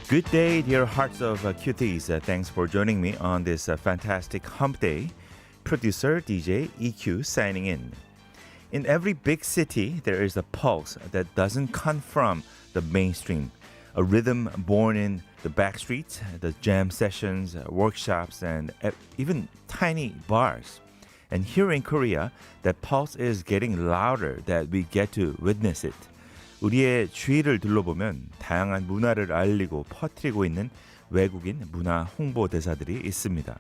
Good day, dear hearts of cuties. Thanks for joining me on this fantastic hump day. Producer DJ EQ signing in. In every big city, there is a pulse that doesn't come from the mainstream. A rhythm born in the back streets, the jam sessions, workshops, and even tiny bars. And here in Korea, that pulse is getting louder that we get to witness it. 우리의 주위를 둘러보면 다양한 문화를 알리고 퍼뜨리고 있는 외국인 문화 홍보대사들이 있습니다.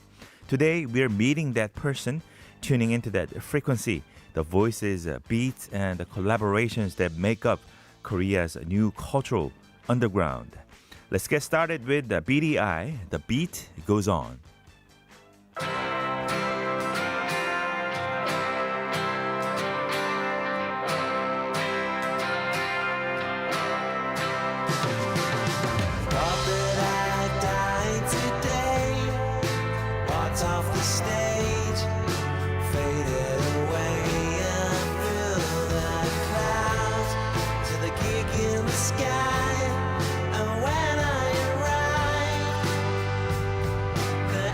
Today, we're meeting that person, tuning into that frequency, the voices, beats, and the collaborations that make up Korea's new cultural underground. Let's get started with the BEADY. The beat goes on. Sky, and when I arrive, the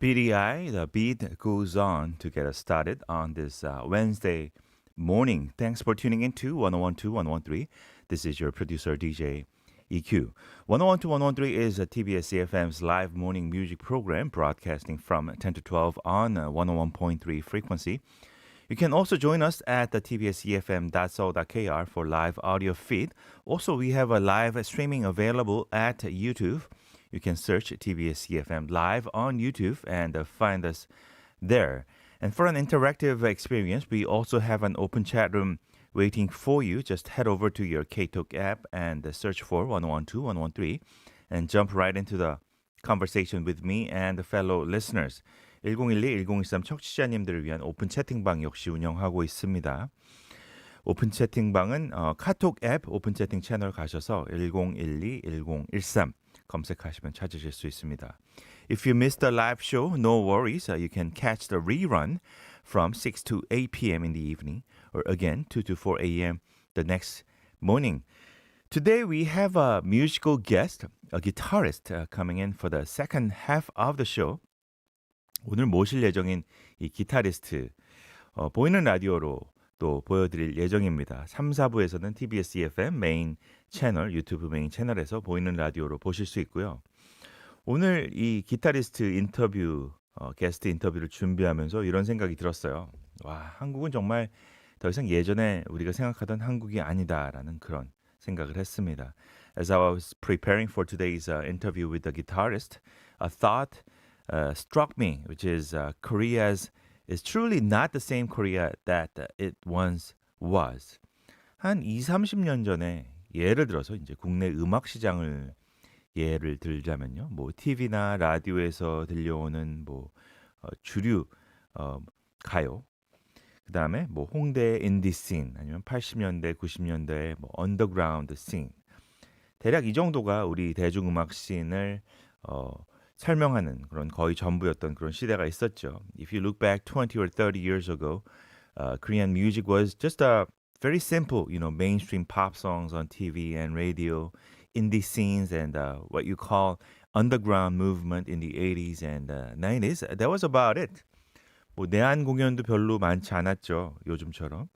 BDI, the beat goes on to get us started on this Wednesday morning. Thanks for tuning in to 1012 1013. This is your producer DJ EQ. 1012 1013 is a TBS EFM's live morning music program broadcasting from 10 to 12 on 101.3 frequency. You can also join us at the tbsefm.so.kr for live audio feed. Also, we have a live streaming available at YouTube. You can search TBS EFM live on YouTube and find us there. And for an interactive experience, we also have an open chat room waiting for you. Just head over to your KTalk app and search for 1012 113 and jump right into the conversation with me and the fellow listeners. 1012-1013 청취자님들을 위한 오픈 채팅방 역시 운영하고 있습니다. 오픈 채팅방은 카톡 앱 오픈 채팅 채널 가셔서 1012-1013 검색하시면 찾으실 수 있습니다. If you missed the live show, no worries. You can catch the rerun from 6 to 8 p.m. in the evening or again 2 to 4 a.m. the next morning. Today we have a musical guest, a guitarist coming in for the second half of the show. 오늘 모실 예정인 이 기타리스트 보이는 라디오로 또 보여드릴 예정입니다. 3, 4부에서는 TBS EFM 메인 채널, 유튜브 메인 채널에서 보이는 라디오로 보실 수 있고요. 오늘 이 기타리스트 인터뷰, 게스트 인터뷰를 준비하면서 이런 생각이 들었어요. 와, 한국은 정말 더 이상 예전에 우리가 생각하던 한국이 아니다라는 그런 생각을 했습니다. As I was preparing for today's interview with the guitarist, a thought struck me, which is Korea's is truly not the same Korea that it once was. 한 2, 30년 전에 예를 들어서 이제 국내 음악 시장을 예를 들자면요. 뭐 TV나 라디오에서 들려오는 뭐 주류 가요. 그다음에 뭐 홍대 인디 씬 아니면 80년대, 90년대 뭐 언더그라운드 씬. 대략 이 정도가 우리 대중음악 씬을 설명하는 그런 거의 전부였던 그런 시대가 있었죠. If you look back 20 or 30 years ago, Korean music was just a very simple, mainstream pop songs on TV and radio, indie scenes, and what you call underground movement in the 80s and 90s. That was about it. 뭐 내한 공연도 별로 많지 않았죠. 요즘처럼.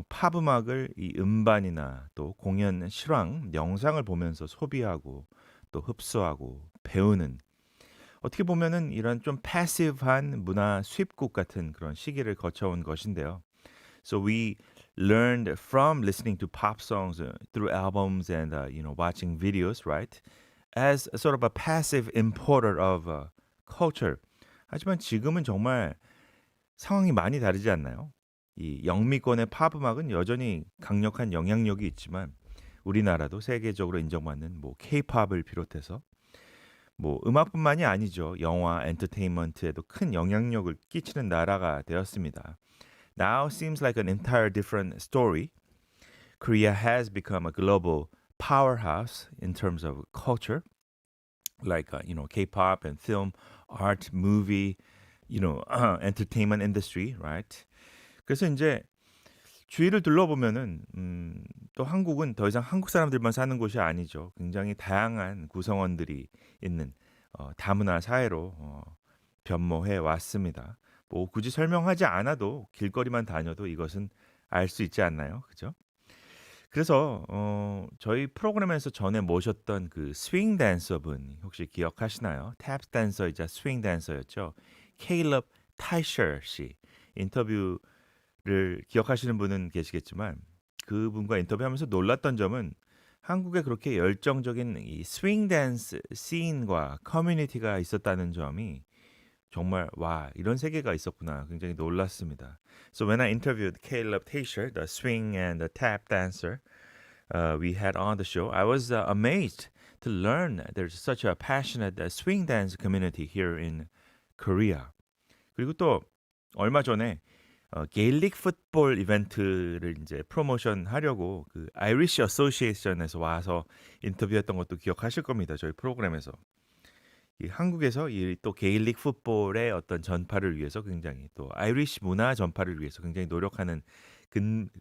팝 음악을 이 음반이나 또 공연 실황, 영상을 보면서 소비하고 또 흡수하고 배우는 어떻게 보면은 이런 좀 패시브한 문화 습국 같은 그런 시기를 거쳐온 것인데요. So we learned from listening to pop songs through albums and watching videos, right? As a sort of a passive importer of culture. 하지만 지금은 정말 상황이 많이 다르지 않나요? 이 영미권의 팝 음악은 여전히 강력한 영향력이 있지만 우리나라도 세계적으로 인정받는 뭐 K-팝을 비롯해서 뭐 음악뿐만이 아니죠. 영화, 엔터테인먼트에도 큰 영향력을 끼치는 나라가 되었습니다. Now seems like an entire different story. Korea has become a global powerhouse in terms of culture, like K-pop and film, art, movie, entertainment industry, right? 그래서 이제 주위를 둘러보면은 또 한국은 더 이상 한국 사람들만 사는 곳이 아니죠. 굉장히 다양한 구성원들이 있는 다문화 사회로 변모해 왔습니다. 뭐 굳이 설명하지 않아도 길거리만 다녀도 이것은 알 수 있지 않나요? 그죠? 그래서 저희 프로그램에서 전에 모셨던 그 스윙 댄서분 혹시 기억하시나요? 탭 댄서이자 스윙 댄서였죠. 케일럽 타이셔 씨 인터뷰를 기억하시는 분은 계시겠지만 그분과 인터뷰하면서 놀랐던 점은 한국에 그렇게 열정적인 이 스윙 댄스 씬과 커뮤니티가 있었다는 점이 정말 와 이런 세계가 있었구나 굉장히 놀랐습니다. So when I interviewed Caleb Taysher, the swing and the tap dancer we had on the show, I was amazed to learn there's such a passionate swing dance community here in Korea. 그리고 또 얼마 전에 게일릭 풋볼 이벤트를 이제 프로모션 하려고 그 아이리시 어소시에이션에서 와서 인터뷰했던 것도 기억하실 겁니다. 저희 프로그램에서. 이 한국에서 이 또 게일릭 풋볼의 어떤 전파를 위해서 굉장히 또 아이리시 문화 전파를 위해서 굉장히 노력하는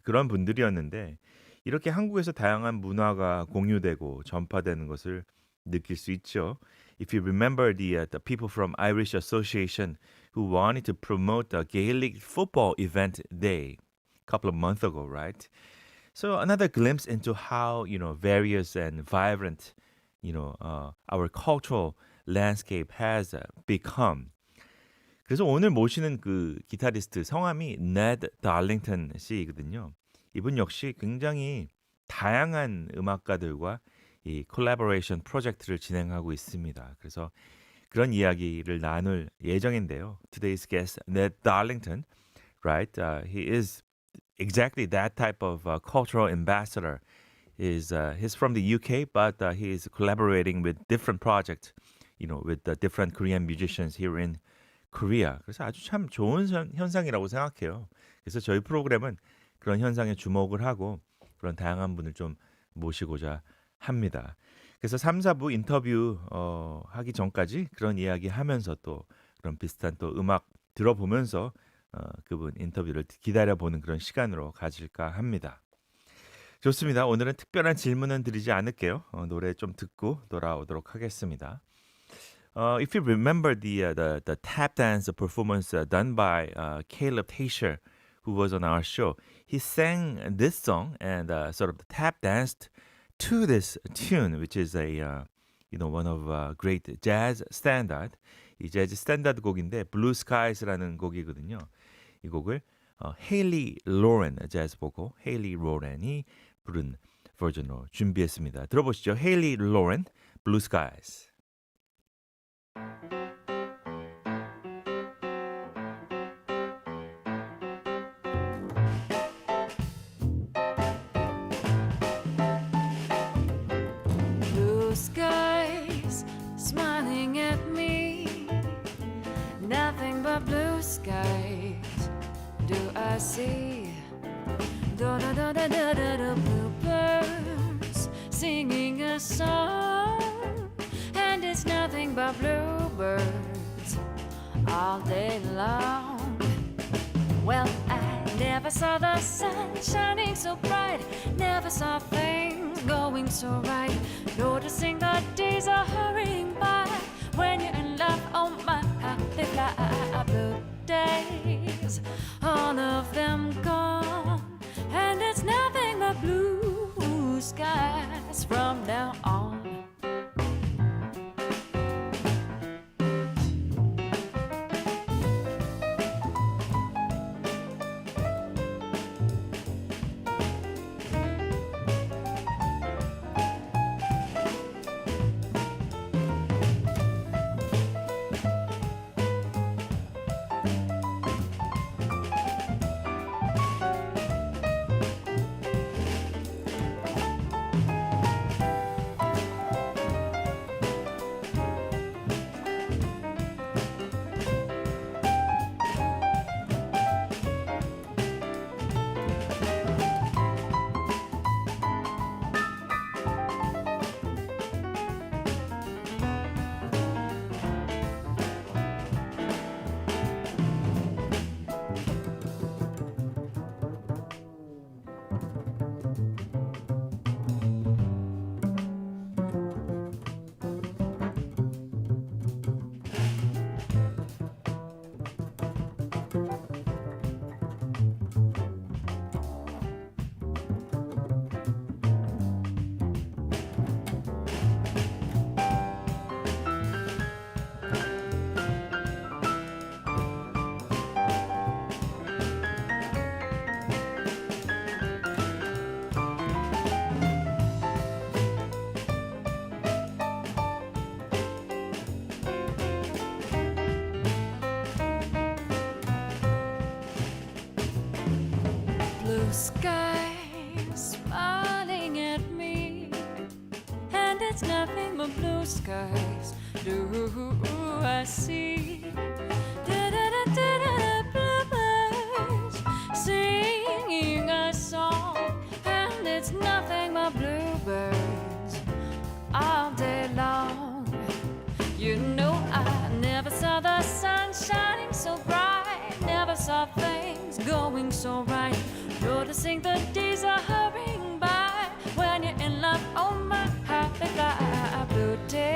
그런 분들이었는데 이렇게 한국에서 다양한 문화가 공유되고 전파되는 것을 느낄 수 있죠. If you remember the people from Irish Association who wanted to promote a Gaelic football event day a couple of months ago, right? So another glimpse into how various and vibrant our cultural landscape has become. 그래서 오늘 모시는 그 기타리스트 성함이 Ned Darlington 씨이거든요. 이분 역시 굉장히 다양한 음악가들과 이 콜라보레이션 프로젝트를 진행하고 있습니다. 그래서 그런 이야기를 나눌 예정인데요. Today's guest, Ned Darlington, right? He is exactly that type of cultural ambassador. He's from the UK, but he is collaborating with different projects, with the different Korean musicians here in Korea. 그래서 아주 참 좋은 현상이라고 생각해요. 그래서 저희 프로그램은 그런 현상에 주목을 하고 그런 다양한 분을 좀 모시고자 합니다. 그래서 3, 4부 인터뷰 하기 전까지 그런 이야기 하면서 또 그런 비슷한 또 음악 들어보면서 그분 인터뷰를 기다려보는 그런 시간으로 가질까 합니다. 좋습니다. 오늘은 특별한 질문은 드리지 않을게요. 노래 좀 듣고 돌아오도록 하겠습니다. If you remember the tap dance performance done by Caleb Tasher, who was on our show, he sang this song and sort of tap danced to this tune, which is one of great jazz standard. 이 재즈 스탠다드 곡인데 Blue Skies라는 곡이거든요. 이 곡을 헤일리 로렌 재즈 보고 헤일리 로렌이 부른 버전으로 준비했습니다. 들어보시죠. 헤일리 로렌, Blue Skies. Blue skies smiling at me, nothing but blue skies do I see. Da da da da da da da, bluebirds singing a song, and it's nothing but bluebirds all day long. Well, I never saw the sun shining so bright, never saw things going so right, noticing the days are hurrying by. When you're in love, oh my, they fly. Blue days, all of them gone, and it's nothing but blue skies from now on. Blue skies smiling at me, and it's nothing but blue skies do I see. Da-da-da-da-da, bluebirds singing a song, and it's nothing but bluebirds all day long. You know I never saw the sun shining so bright, never saw things going so right, noticing the days are hurrying by. When you're in love, oh my, how they fly. Blue days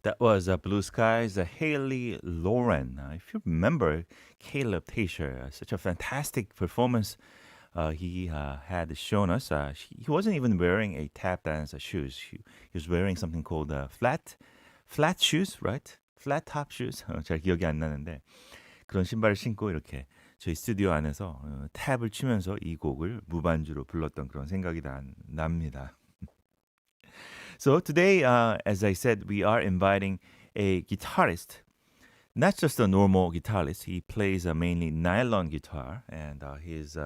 That was Blue Skies, Haley Loren. If you remember, Caleb Tasher, such a fantastic performance he had shown us. He wasn't even wearing a tap dance shoes. He was wearing something called flat shoes, right? Flat top shoes. 잘 기억이 안 나는데 그런 신발을 신고 이렇게 저희 스튜디오 안에서 탭을 치면서 이 곡을 무반주로 불렀던 그런 생각이 납니다. So today, as I said, we are inviting a guitarist, not just a normal guitarist. He plays mainly nylon guitar, and his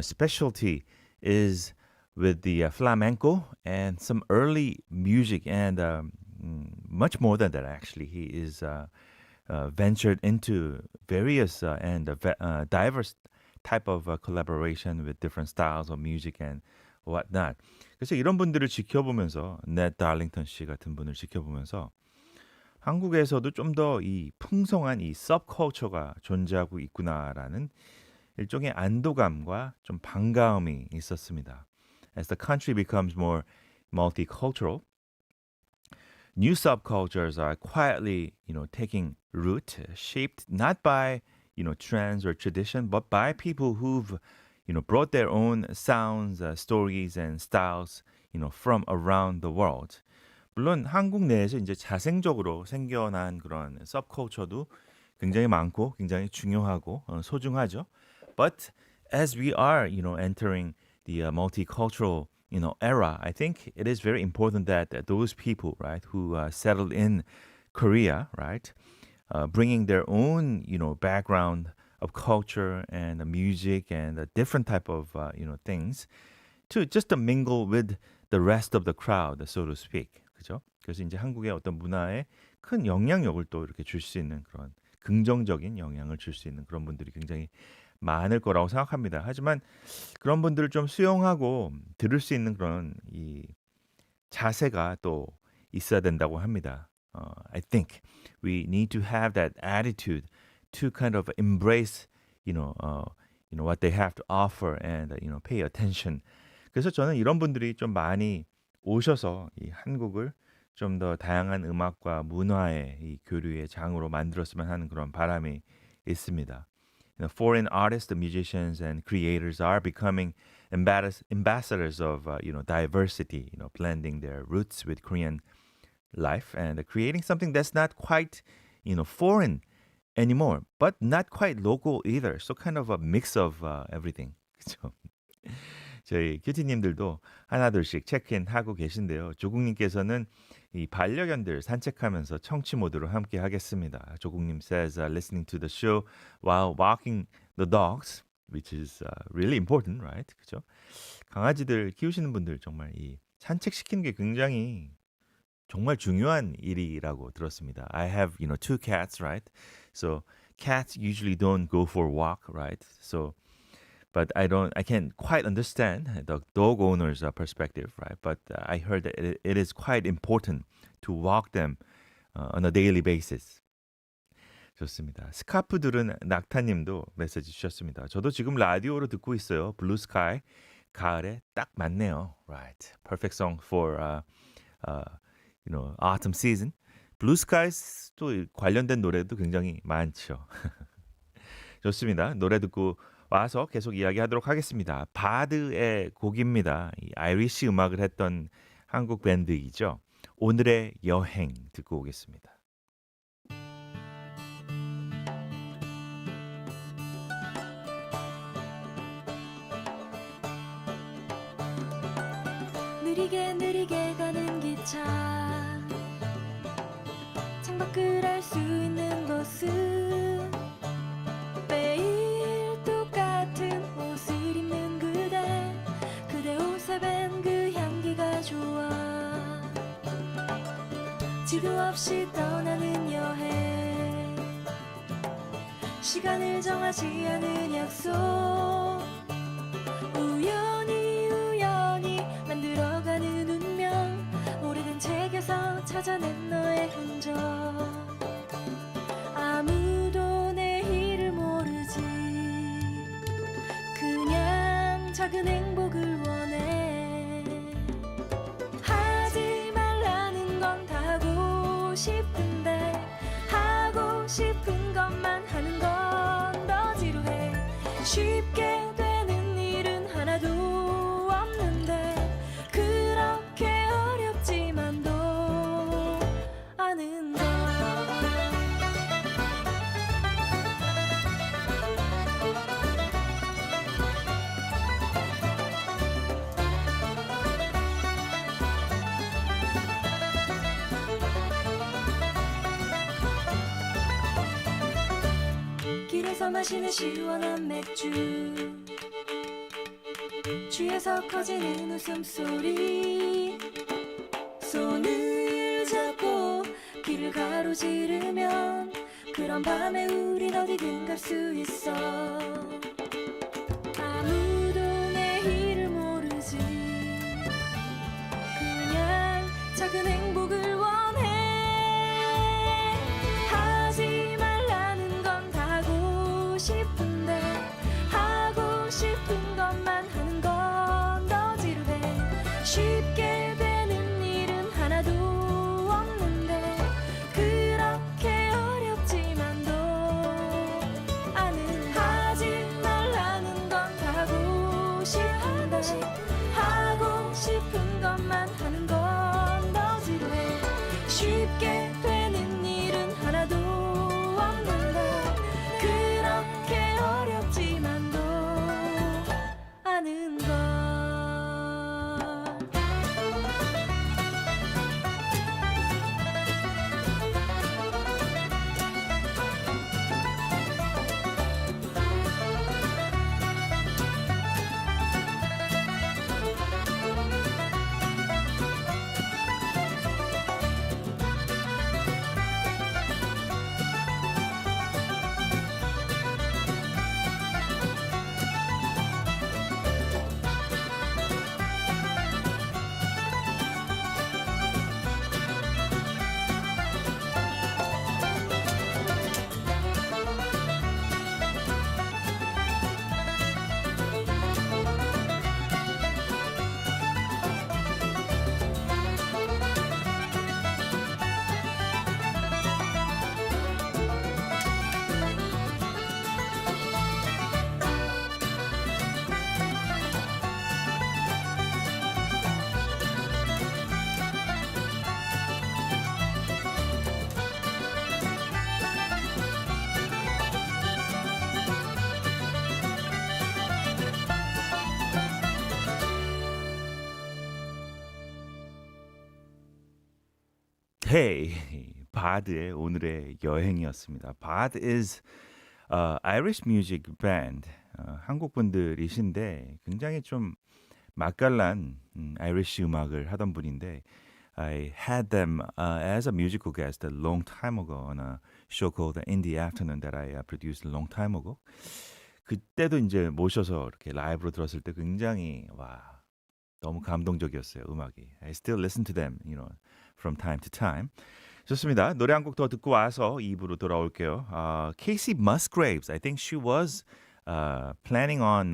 specialty is with the flamenco and some early music, and much more than that. Actually, he is ventured into various and diverse type of collaboration with different styles of music and whatnot. 그래서 이런 분들을 지켜보면서 Ned Darlington 씨 같은 분을 지켜보면서 한국에서도 좀 더 이 풍성한 이 subculture가 존재하고 있구나라는 일종의 안도감과 좀 반가움이 있었습니다. As the country becomes more multicultural, new subcultures are quietly, taking root, shaped not by, trends or tradition, but by people who've, brought their own sounds, stories, and styles, from around the world. 물론 한국 내에서 이제 자생적으로 생겨난 그런 subculture도 굉장히 많고 굉장히 중요하고 소중하죠. But as we are, entering the multicultural, era, I think it is very important that those people, right, who settled in Korea, right, bringing their own, background of culture and music and a different type of, things, to just to mingle with the rest of the crowd, so to speak. 그죠? 그래서 이제 한국의 어떤 문화에 큰 영향력을 또 이렇게 줄 수 있는 그런 긍정적인 영향을 줄 수 있는 그런 분들이 굉장히 많을 거라고 생각합니다. 하지만 그런 분들을 좀 수용하고 들을 수 있는 그런 이 자세가 또 있어야 된다고 합니다. I think we need to have that attitude to kind of embrace, what they have to offer and, pay attention. 그래서 저는 이런 분들이 좀 많이 오셔서 이 한국을 좀 더 다양한 음악과 문화의 이 교류의 장으로 만들었으면 하는 그런 바람이 있습니다. Foreign artists, musicians, and creators are becoming ambassadors of diversity, blending their roots with Korean life and creating something that's not quite foreign anymore, but not quite local either. So kind of a mix of everything. 그렇죠? 저희 큐티님들도 하나둘씩 체크인 하고 계신데요. 조국님께서는 이 반려견들 산책하면서 청취 모드로 함께 하겠습니다. 조국님 says listening to the show while walking the dogs, which is really important, right? 그죠? 강아지들 키우시는 분들 정말 이 산책시키는 게 굉장히 정말 중요한 일이라고 들었습니다. I have, two cats, right? So cats usually don't go for a walk, right? So but I can't quite understand the dog owner's perspective, right? But I heard that it is quite important to walk them on a daily basis. 좋습니다. 스카프들은 낙타님도 메시지 주셨습니다. 저도 지금 라디오로 듣고 있어요. 블루 스카이 가을에 딱 맞네요. Right, perfect song for autumn season. 블루 스카이스 또 관련된 노래도 굉장히 많죠. 좋습니다. 노래 듣고 와서 계속 이야기하도록 하겠습니다. 바드의 곡입니다. 이 아이리시 음악을 했던 한국 밴드이죠. 오늘의 여행 듣고 오겠습니다. 느리게 가는 기차 창밖을 알 수 있는 버스 매일 똑같은 옷을 입는 그대 옷에 밴 그 향기가 좋아 지도 없이 떠나는 여행 시간을 정하지 않은 약속 우연히 만들어가는 운명 오래된 책에서 찾아낸 너의 흔적 아무도 내일을 모르지 그냥 작은 행복을 원해 하지 말라는 건 다 하고 싶어 쉽게 되는 일은 하나도 없는데 그렇게 어렵지만도 아는 것 길에서 마시는 시원한 맥주 취해서 커지는 웃음소리 손을 잡고 길을 가로지르면 그런 밤에 우린 어디든 갈 수 있어 아무도 내일을 모르지 그냥 작은 행복을 원해 하지 말라는 건 다 하고 싶은데 하고 싶은 것만 하는 건 더 지루해 쉽게 되는 일은 하나도 없는데 그렇게 어렵지만도 아는 하지 말라는 건 다 하고 싶은데 하고 싶은 것만 하는 건 더 지루해 쉽게 되는 일은 하나도 없는데 그렇게 어렵지만도 아는 것 Hey, 바드의 오늘의 여행이었습니다. 바드 is Irish music band. 한국 분들이신데 굉장히 좀 맛깔난 아이리시 음악을 하던 분인데 I had them as a musical guest a long time ago on a show called In the Afternoon that I produced a long time ago. 그때도 이제 모셔서 이렇게 라이브로 들었을 때 굉장히 와 너무 감동적이었어요 음악이. I still listen to them, you know, from time to time. 좋습니다. 노래 한 곡 더 듣고 와서 2부로 돌아올게요. KACEY MUSGRAVES, I think she was planning on,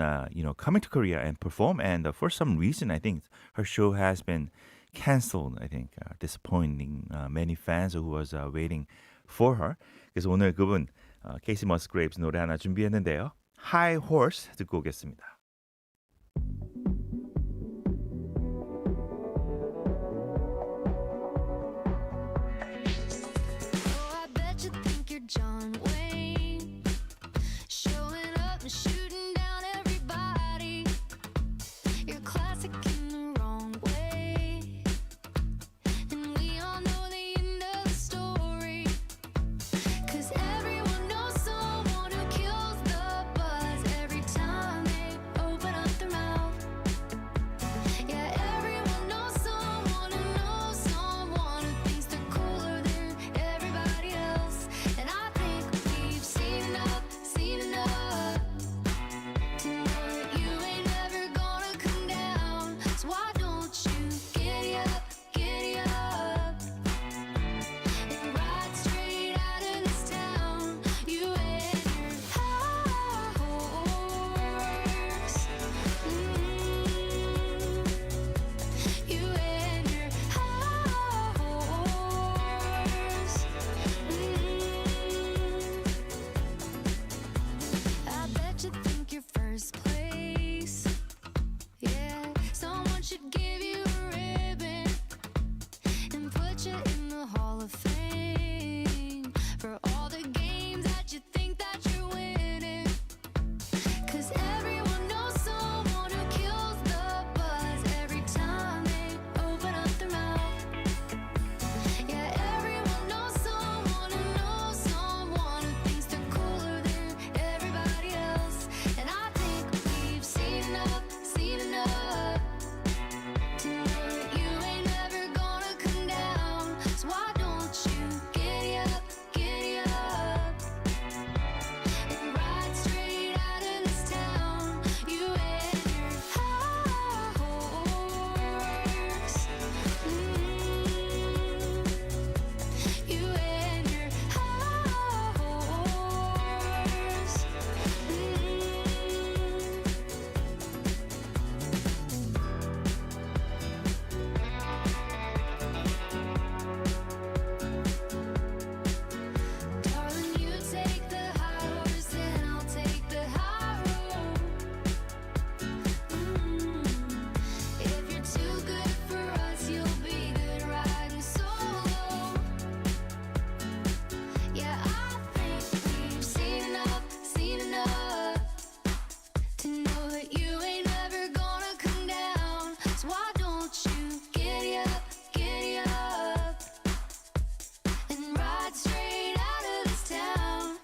coming to Korea and perform, and for some reason, I think her show has been canceled. I think disappointing many fans who was waiting for her. 그래서 오늘 그분 KACEY MUSGRAVES 노래 하나 준비했는데요. High Horse 듣고 오겠습니다. John Wayne showing up and shooting down everybody. You're classic in the wrong way, and we all know the end of the story. 'Cause everyone knows someone who kills the buzz every time they you're winning. 'Cause everyone knows someone who kills the buzz every time they open up their mouth. Yeah, everyone knows someone who thinks they're cooler than everybody else. And I think we've seen enough to know that you ain't never gonna come down. So why don't you giddy up and ride straight out of this town? You and your horse. You and your horse. Darling, you take the high horse and I'll take the high road. If you're too good for us, you'll be good riding solo. Yeah, I think we've seen enough to know that you ain't never gonna come down. So why don't you giddy up and ride straight out of this town?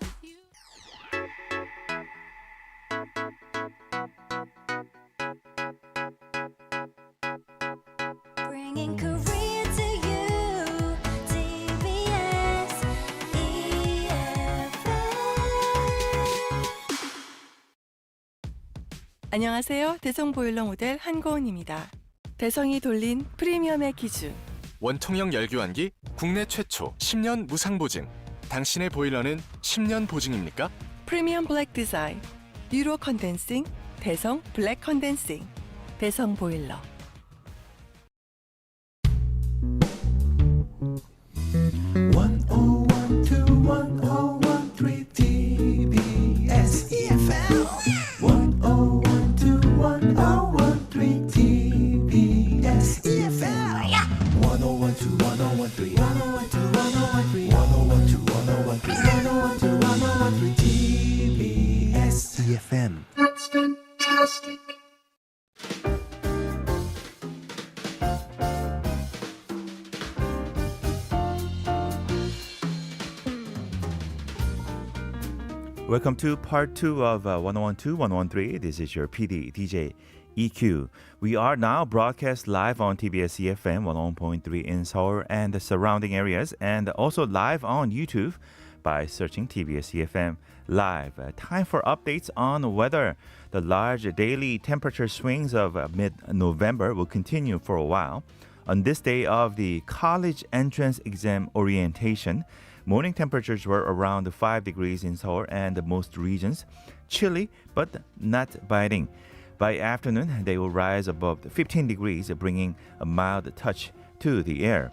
Bringing Korea to you, TBS EFM. 안녕하세요. 대성 보일러 모델 한고은입니다. 대성이 돌린 프리미엄의 기준. 원통형 열교환기 국내 최초 10년 무상 보증. 당신의 보일러는 10년 보증입니까? 프리미엄 블랙 디자인. 유로 컨덴싱. 대성 블랙 컨덴싱. 대성 보일러. TBS EFM 1012101.3 TBS EFM 1012101.3 1012101.3 TBS EFM. That's fantastic. Welcome to part 2 of 1012-1013. This is your PD, DJ EQ. We are now broadcast live on TBS EFM 101.3 in Seoul and the surrounding areas, and also live on YouTube by searching TBS EFM Live. Time for updates on weather. The large daily temperature swings of mid-November will continue for a while. On this day of the college entrance exam orientation, morning temperatures were around 5 degrees in Seoul and most regions. Chilly, but not biting. By afternoon, they will rise above 15 degrees, bringing a mild touch to the air.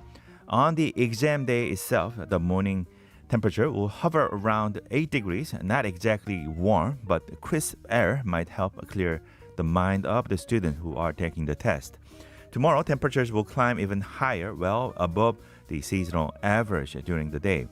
On the exam day itself, the morning temperature will hover around 8 degrees, not exactly warm, but crisp air might help clear the mind of the students who are taking the test. Tomorrow, temperatures will climb even higher, well above the seasonal average during the day.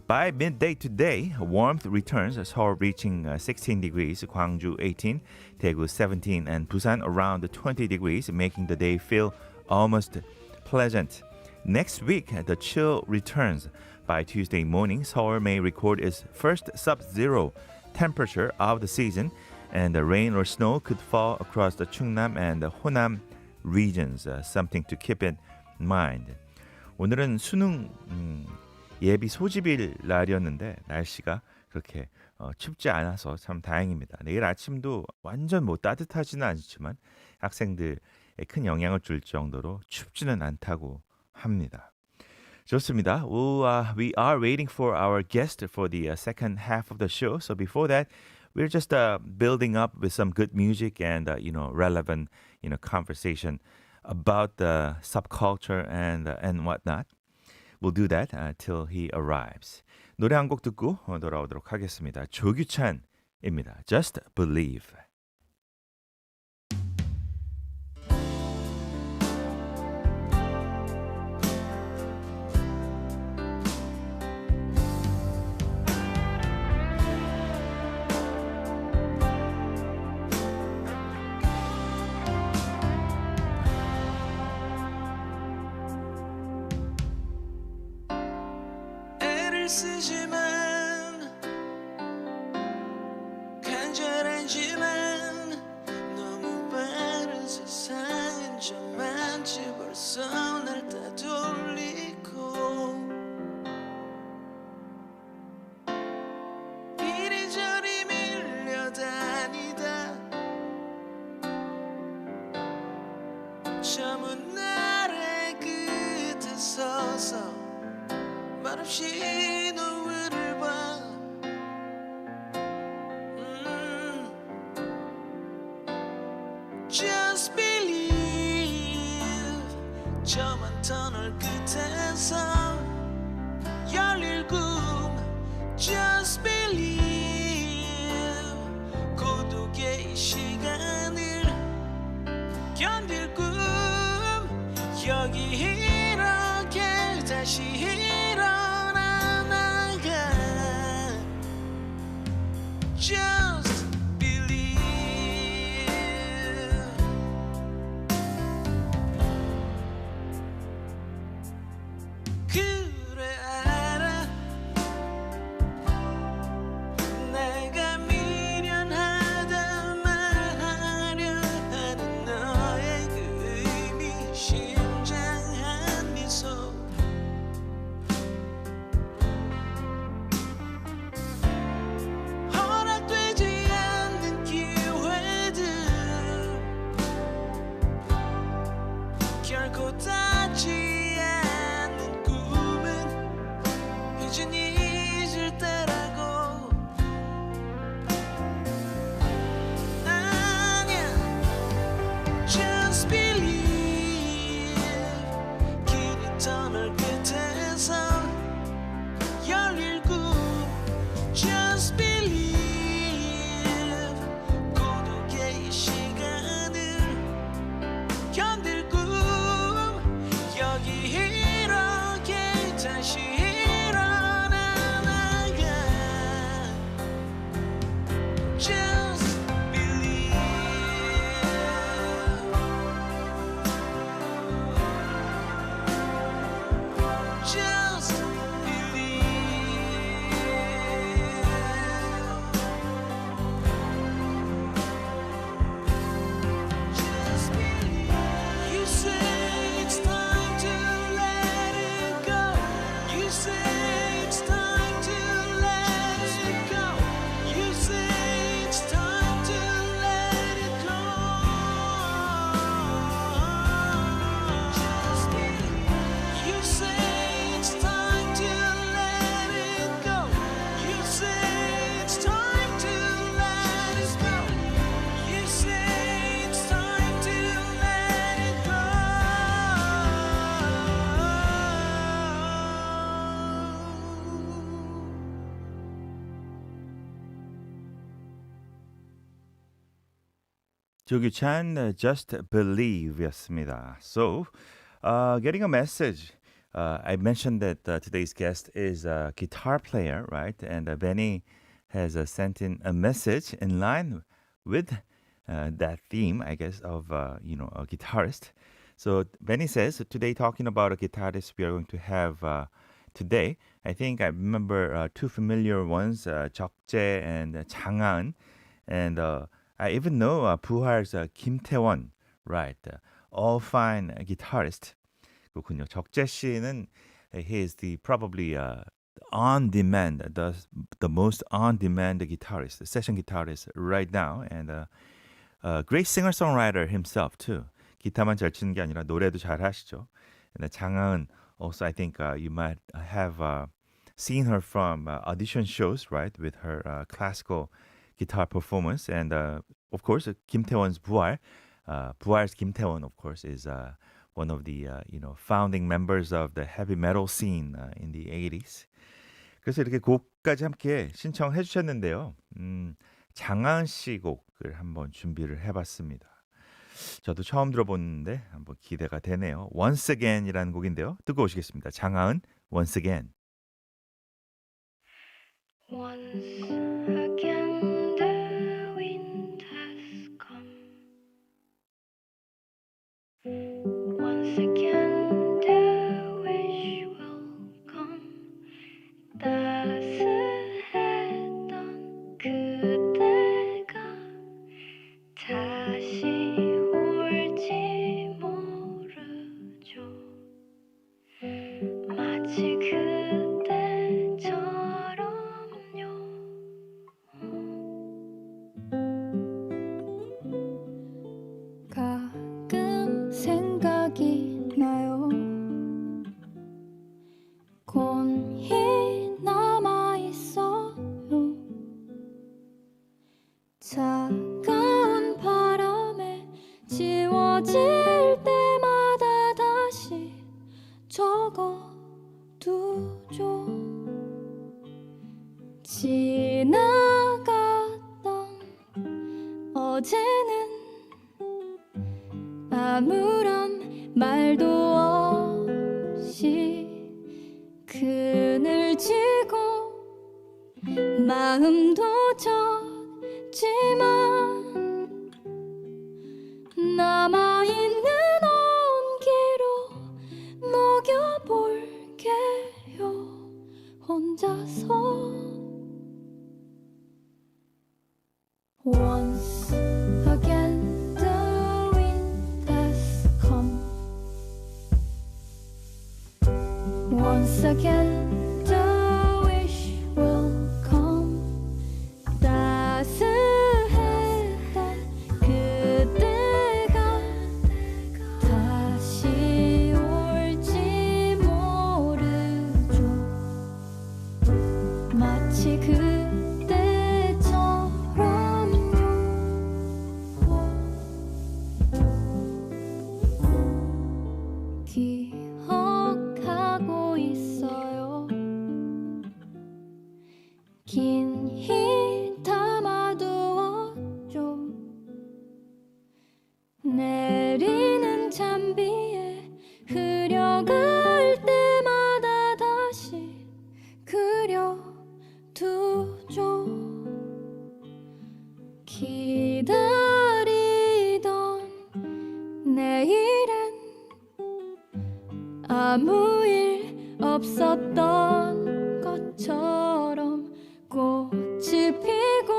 By midday today, warmth returns, Seoul reaching 16 degrees, Gwangju 18, Daegu 17, and Busan around 20 degrees, making the day feel almost pleasant. Next week, the chill returns. By Tuesday morning, Seoul may record its first sub-zero temperature of the season, and the rain or snow could fall across the Chungnam and the Honam regions, something to keep in mind. 오늘은 수능 예비 소집일 날이었는데 날씨가 그렇게 춥지 않아서 참 다행입니다. 내일 아침도 완전 따뜻하지는 않지만 학생들에 큰 영향을 줄 정도로 춥지는 않다고 합니다. 좋습니다. We are waiting for our guest for the second half of the show. So before that, we're just building up with some good music and relevant conversation about the subculture and whatnot. We'll do that till he arrives. 노래 한 곡 듣고 돌아오도록 하겠습니다. 조규찬입니다. Just Believe. 쓰지만 간절하지만 너무 빠른 세상은 저만치 벌써 날 따돌리고 이리저리 밀려다니다 저문 아래 끝에 서서 말없이 노을을 봐 Just believe 저만 터널 끝에서 열릴 꿈 Just believe 고독의 이 시간을 견딜 꿈 여기 이렇게 다시 일어나 나가 Just believe 그래 알아 내가 미련하다 말하려 하는 너의 그 의미심장한 미소 허락되지 않는 기회들 결코 닿지 않는 꿈은 이젠 잊을 때라고 아니야 Just believe 긴 터널 끝에서 열릴 꿈 Just believe 고독의 이 시간을 견딜 꿈 여기 이렇게 다시 일어나 나가 Just believe Just Just believe. You say it's time to let it go. You say it's time to let it go. You say it's time to let it go. Just believe. You say it's time to let it go. You say it's time to let it go. You say it's time to let it go. 조규찬 Just Believe였습니다. So, getting a message. I mentioned that today's guest is a guitar player, right? And Benny has sent in a message in line with that theme, I guess, of a guitarist. So Benny says today talking about a guitarist we are going to have today. I think I remember two familiar ones, 적재 and 장하은, and I even know 부활's 김태원, right? All fine guitarist. 그렇군요. 적재 씨는 he is the probably on demand, the most on demand guitarist, session guitarist right now, and great singer songwriter himself too. 기타만 잘 치는 게 아니라 노래도 잘 하시죠. And 장하은 also I think you might have seen her from audition shows, right, with her classical guitar performance, and of course 김태원's 부활. 부활's 김태원, of course, is one of the founding members of the heavy metal scene in the 80s. 그래서 이렇게 곡까지 함께 신청해 주셨는데요. 장하은 씨 곡을 한번 준비를 해봤습니다. 저도 처음 들어보는데 한번 기대가 되네요. Once Again이라는 곡인데요. 듣고 오시겠습니다. 장하은 Once Again. Once again the wind has come. Once again the wish will come that 차가운 바람에 지워질 때마다 다시 적어두죠. 지나갔던 어제는 아무런 말도 없이 그늘지고 마음도 젖지만 남아있는 온기로 녹여볼게요 혼자서. Once again the wind has come. Once again the wish will come. 따스했던 그때가 다시 올지 모르죠. 마치 기억하고 있어요. 긴히 담아두었죠. 내리는 잔비에 흐려갈 때마다 다시 그려두죠. 기다리던 내일은 아무 일 없었던 것처럼 꽃이 피고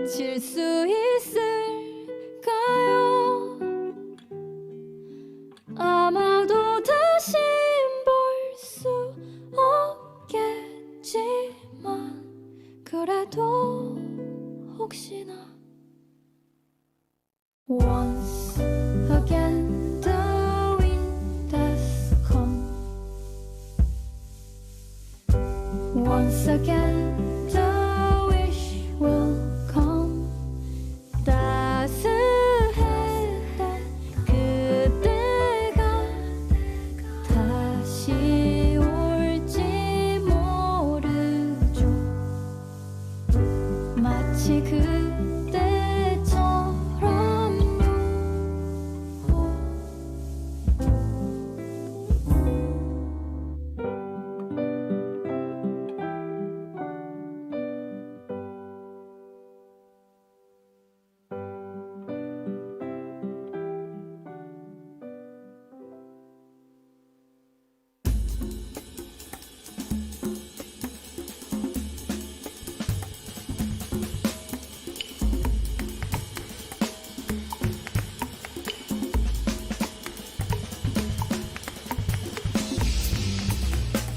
질 수 있을까요? 아마도 다신 볼 수 없겠지만 그래도 혹시나. Once again the wind has come. Once again the wish will come. 따스했던 그때가 다시 올지 모르죠. 마치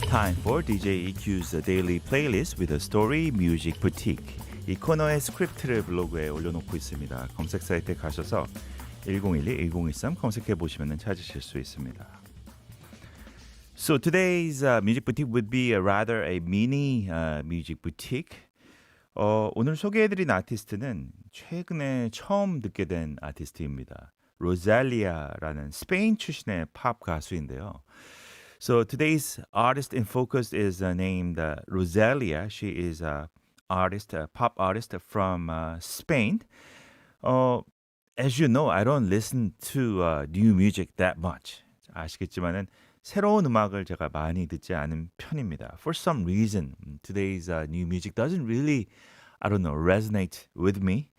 Time for DJ EQ's daily playlist with a story music boutique. 이 코너의 스크립트를 블로그에 올려놓고 있습니다. 검색 사이트에 가셔서 1012, 1013 검색해 보시면 찾으실 수 있습니다. So today's music boutique would be rather a mini music boutique. 오늘 소개해드린 아티스트는 최근에 처음 듣게 된 아티스트입니다. 로잘리아라는 스페인 출신의 팝 가수인데요. So today's artist in focus is named Rosalía. She is a artist, a pop artist from Spain. As you know, I don't listen to new music that much. 아시겠지만은 새로운 음악을 제가 많이 듣지 않은 편입니다. For some reason, today's new music doesn't really, I don't know, resonate with me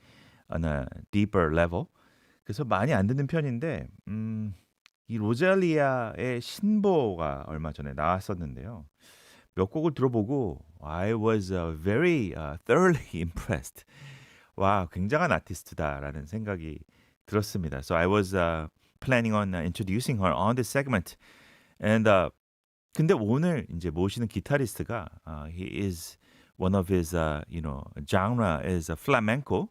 on a deeper level. 그래서 많이 안 듣는 편인데, 이 로잘리아의 신보가 얼마 전에 나왔었는데요. 몇 곡을 들어보고 I was very thoroughly impressed. 와, 굉장한 아티스트다라는 생각이 들었습니다. So I was planning on introducing her on this segment. And 근데 오늘 이제 모시는 기타리스트가 he is one of his genre is flamenco.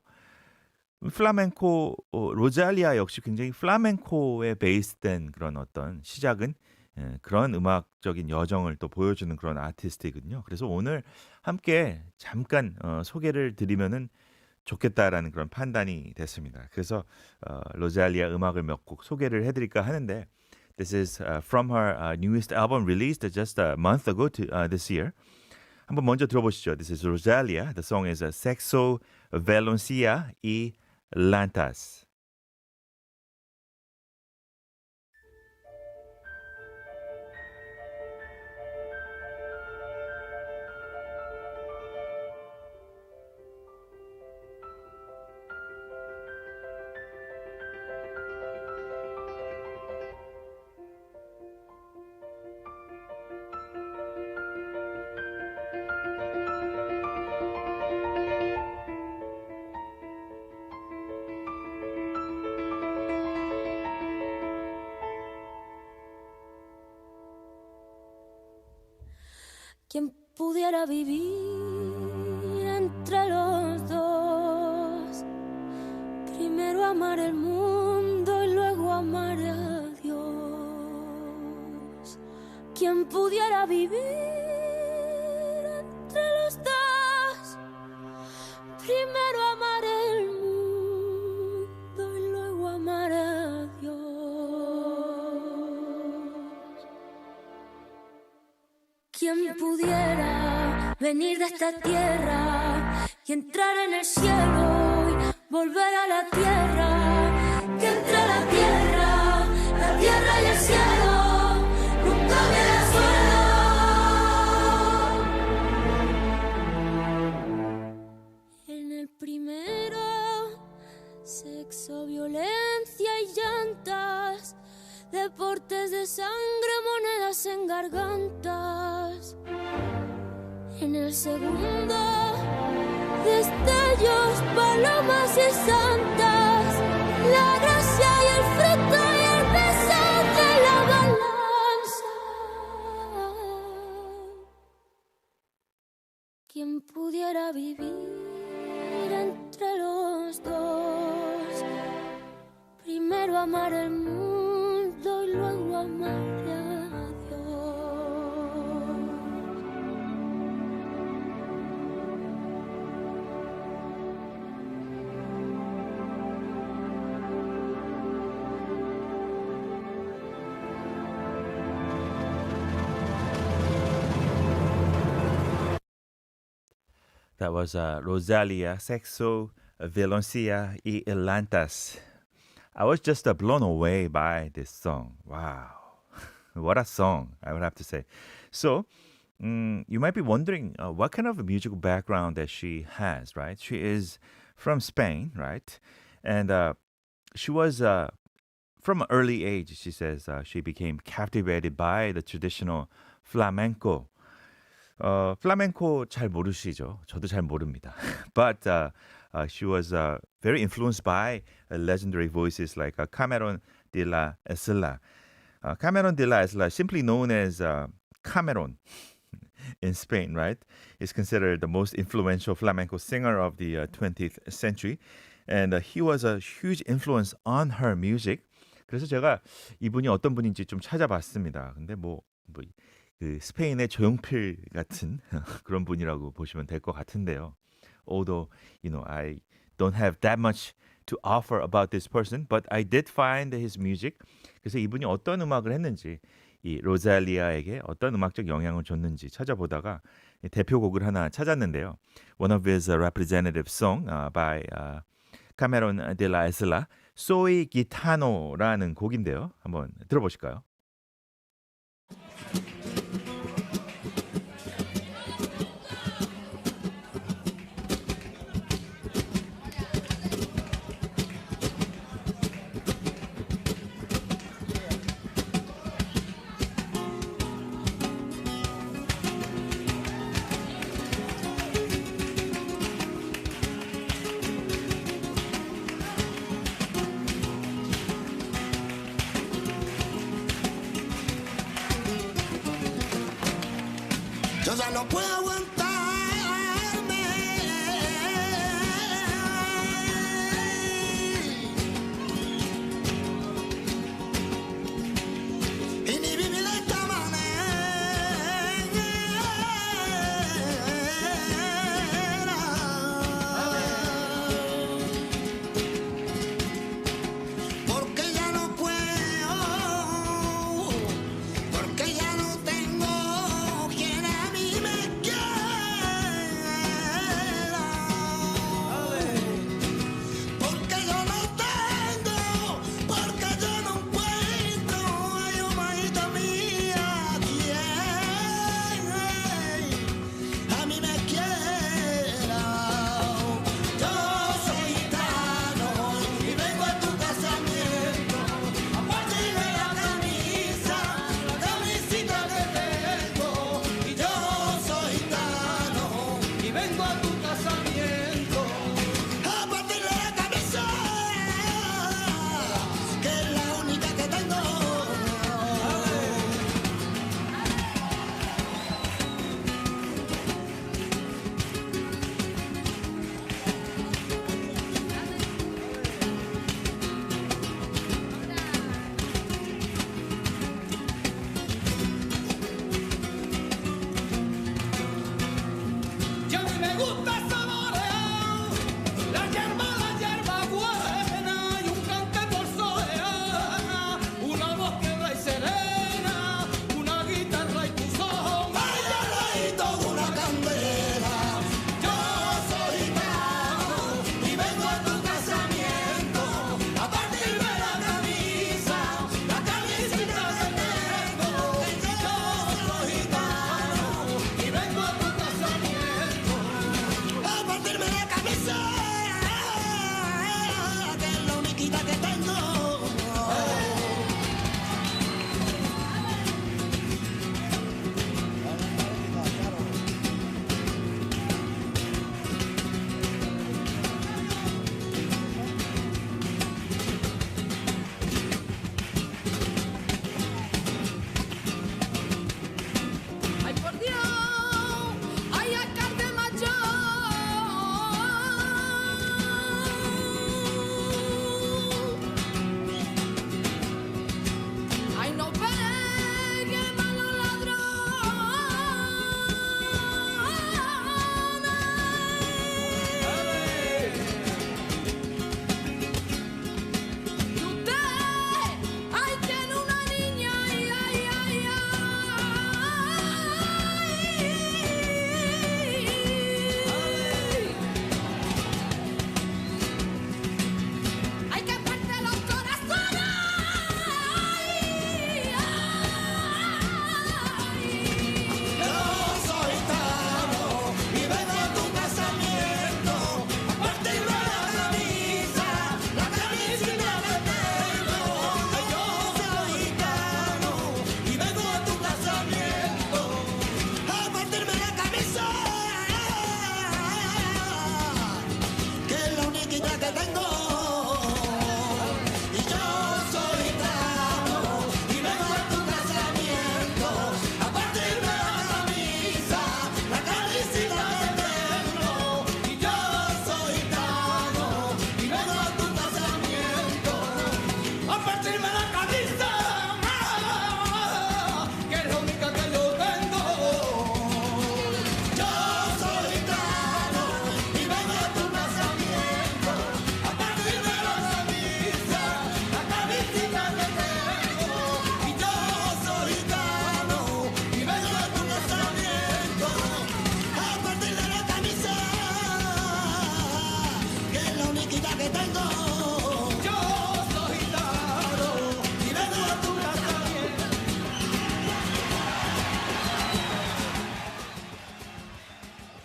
플라멘코 로잘리아 역시 굉장히 플라멘코에 베이스된 그런 어떤 시작은 그런 음악적인 여정을 또 보여주는 그런 아티스트이거든요. 그래서 오늘 함께 잠깐 소개를 드리면은 좋겠다라는 그런 판단이 됐습니다. 그래서 로잘리아 음악을 몇 곡 소개를 해드릴까 하는데 This is from her newest album released just a month ago this year. 한번 먼저 들어보시죠. This is Rosalia. The song is SEXO, VIOLENCIA y LLANTAS. ¿Quién pudiera vivir entre los dos? Primero amar el mundo y luego amar a Dios. ¿Quién pudiera vivir entre los dos? Primero amar el mundo y luego amar a Dios. ¿Quién pudiera venir de esta tierra y entrar en el cielo y volver a la tierra? Que entre la tierra y el cielo nunca hubiera suelo. En el primero, sexo, violencia y llantas, deportes de sangre, monedas en gargantas. En el segundo, destellos, palomas y santas, la gracia y el fruto y el beso de la balanza. ¿Quién pudiera vivir entre los dos? Primero amar el mundo y luego amar a Dios. That was Rosalia, Sexo, Violencia y LLANTAS. I was just blown away by this song. Wow. What a song, I would have to say. So, you might be wondering what kind of a musical background that she has, right? She is from Spain, right? And she was, from an early age, she says, she became captivated by the traditional flamenco. 플라멩코 잘 모르시죠? 저도 잘 모릅니다. But she was very influenced by legendary voices like Cameron de la Isla. Cameron de la Isla, simply known as Cameron in Spain, right? Is considered the most influential flamenco singer of the 20th century. And he was a huge influence on her music. 그래서 제가 이분이 어떤 분인지 좀 찾아봤습니다. 근데 그 스페인의 조용필 같은 그런 분이라고 보시면 될 것 같은데요. Although, I don't have that much to offer about this person, but I did find his music. 그래서 이분이 어떤 음악을 했는지, 이 로잘리아에게 어떤 음악적 영향을 줬는지 찾아보다가 대표곡을 하나 찾았는데요. One of his representative song by Cameron de la Isla, Soy Gitano라는 곡인데요. 한번 들어보실까요? Yo ya no puedo aguantarme. Y ni vivir de esta manera.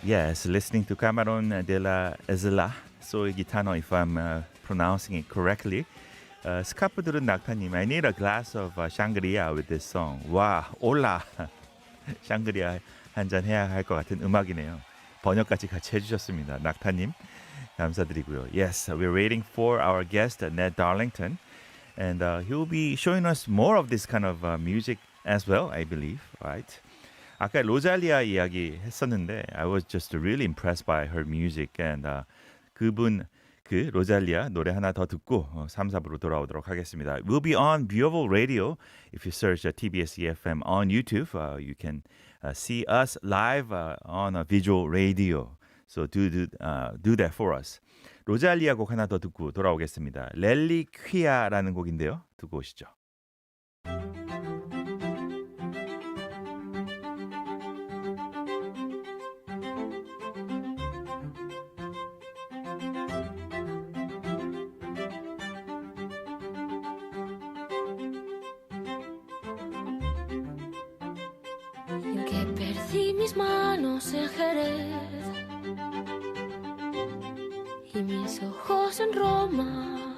Yes, listening to Cameron de la ISLA, Soy Gitano, if I'm pronouncing it correctly. 스카프 들은 낙타님, I need a glass of Shangri-La with this song. 와, 올라. 샹그리아 한잔 해야 할 것 같은 음악이네요. 번역까지 같이 해주셨습니다. 낙타님, 감사드리고요. Yes, we're waiting for our guest, Ned Darlington. And he'll be showing us more of this kind of music as well, I believe, right? 아까 로잘리아 이야기 했었는데 I was just really impressed by her music and 그분 그 로잘리아 노래 하나 더 듣고 3, 4부로 돌아오도록 하겠습니다. We'll be on Viewable Radio. If you search TBS EFM on YouTube, you can see us live on a visual radio. So do that for us. 로잘리아 곡 하나 더 듣고 돌아오겠습니다. 렐리퀴아라는 곡인데요. 듣고 오시죠. En que perdí mis manos en Jerez y mis ojos en Roma.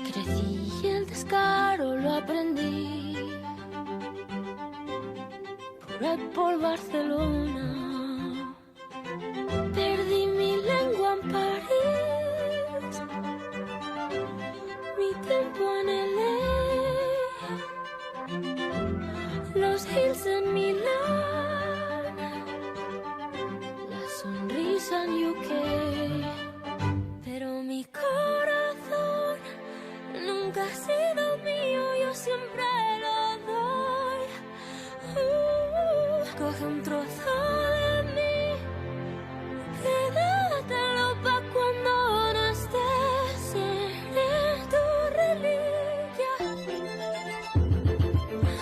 Crecí y el descaro lo aprendí por ahí por Barcelona. Perdí mi lengua en París, mi tiempo en LA, los hills en Milán, la sonrisa en UK. Pero mi corazón nunca ha sido mío, yo siempre lo doy. Coge un trozo de mí, quédatelo pa' cuando no estés. Seré tu reliquia,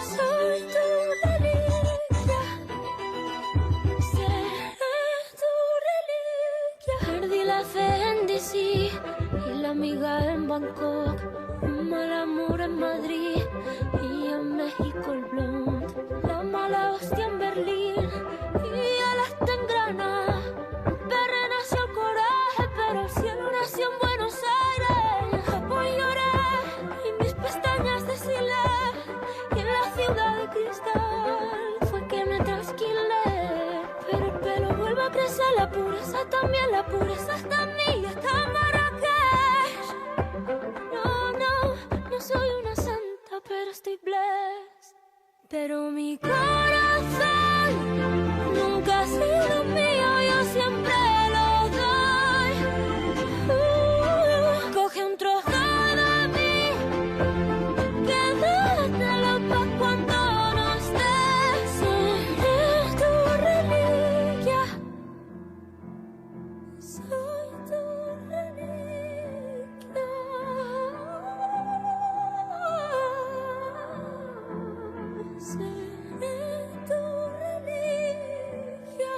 soy tu reliquia, seré tu reliquia. Perdí la fe en DC y la amiga en Bangkok, un mal amor en Madrid y en México el blond, la mala hostia en Berlín y el hasta en Granada. Un perre nació el coraje, pero el cielo nació en Buenos Aires. En Japón lloré y mis pestañas deshilé, y en la ciudad de cristal fue que me trasquilé. Pero el pelo vuelve a crecer, la pureza también, la pureza está en mí y está en Marrakech. No soy una santa, pero estoy blessed. Pero mi corazón nunca ha sido mío, yo siempre lo doy. Coge un trozo de mí, quédatelo pa' cuando no estés. Seré tu reliquia, soy tu reliquia. Seré tu reliquia.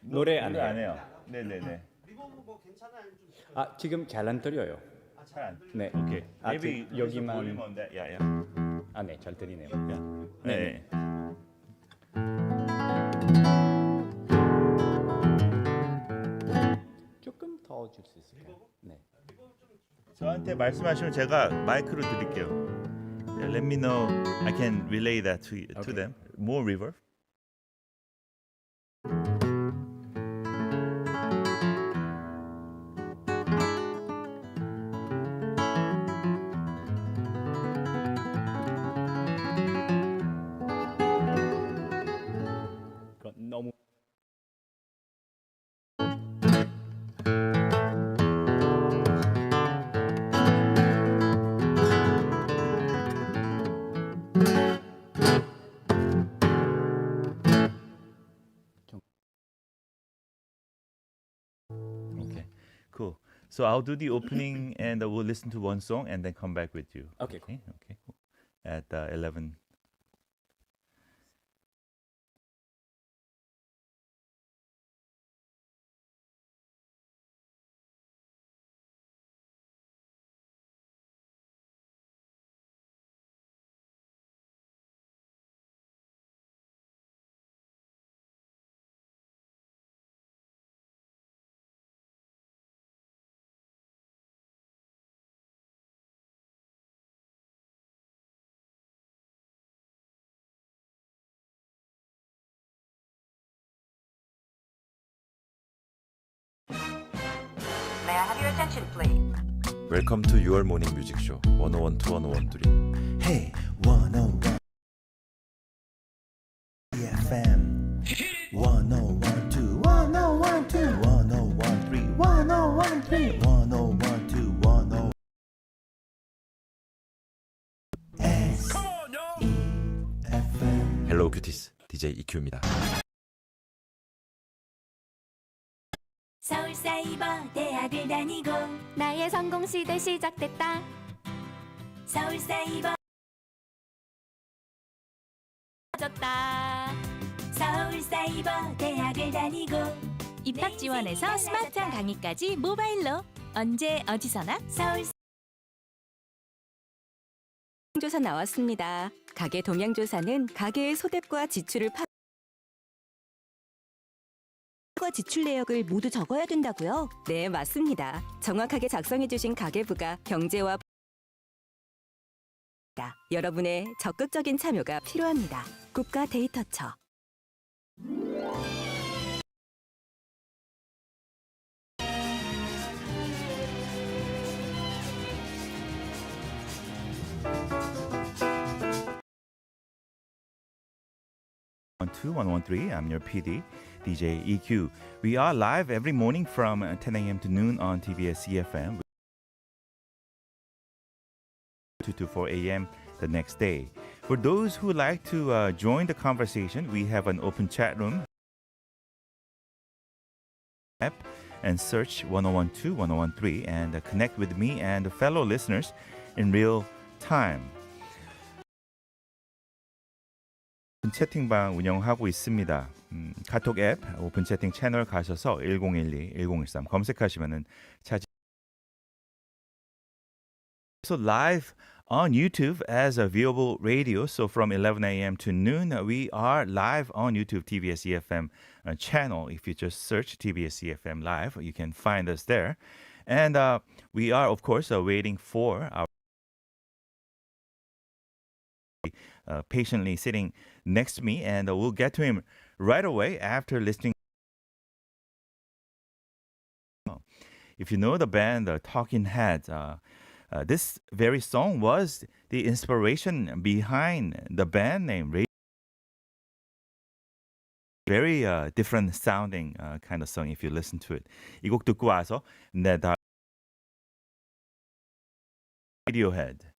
노래 안 해요. 해요. 네네네. 아 지금 잘 안 들려요. 잘. 네. 오케이. 아, Maybe 여기만. volume on that. Yeah. 아 네, 잘 들리네요. 네. 조금 더 줄 수 있을까요? 네. 저한테 말씀하시면 제가 마이크로 드릴게요. Yeah, let me know. I can relay that to Okay. them. More reverb. So I'll do the opening and we'll listen to one song and then come back with you. Okay, cool. Okay. Cool. At 11. May I have your attention, please? Welcome to your morning music show 101 to 101.3. Hey, 101 FM 101 to 101 to 101.3 101.3 101 to 101 FM. Hello 큐티스 DJ EQ입니다. 서울사이버 대학을 다니고 나의 성공 시대 시작됐다. 서울사이버 졌다. 서울사이버 대학을 다니고 입학 지원에서 스마트한 강의까지 모바일로 언제 어디서나 서울 조사 나왔습니다. 가계 동향 조사는 가계의 소득과 지출을 과 지출 내역을 모두 적어야 된다고요? 네, 맞습니다. 정확하게 작성해 주신 가계부가 경제와 여러분의 적극적인 참여가 필요합니다. 국가 데이터처. Two 113. I'm your PD, DJ EQ. We are live every morning from 10 a.m. to noon on TBS EFM. 2 to 4 a.m. the next day. For those who like to join the conversation, we have an open chat room app and search 1012 1013 and connect with me and fellow listeners in real time. 오픈 채팅방 운영하고 있습니다. 카톡 앱 오픈 채팅 채널 가셔서 1012, 1013 검색하시면은 찾으. So live on YouTube as a viewable radio. So from 11 a.m. to noon, we are live on YouTube TBS EFM channel. If you just search TBS EFM live, you can find us there. And we are, of course, waiting for our patiently sitting next to me, and we'll get to him right away after listening. If you know the band Talking Heads, this very song was the inspiration behind the band name. Very different sounding kind of song if you listen to it. 이 곡 듣고 와서 Ned Darlington, Radiohead.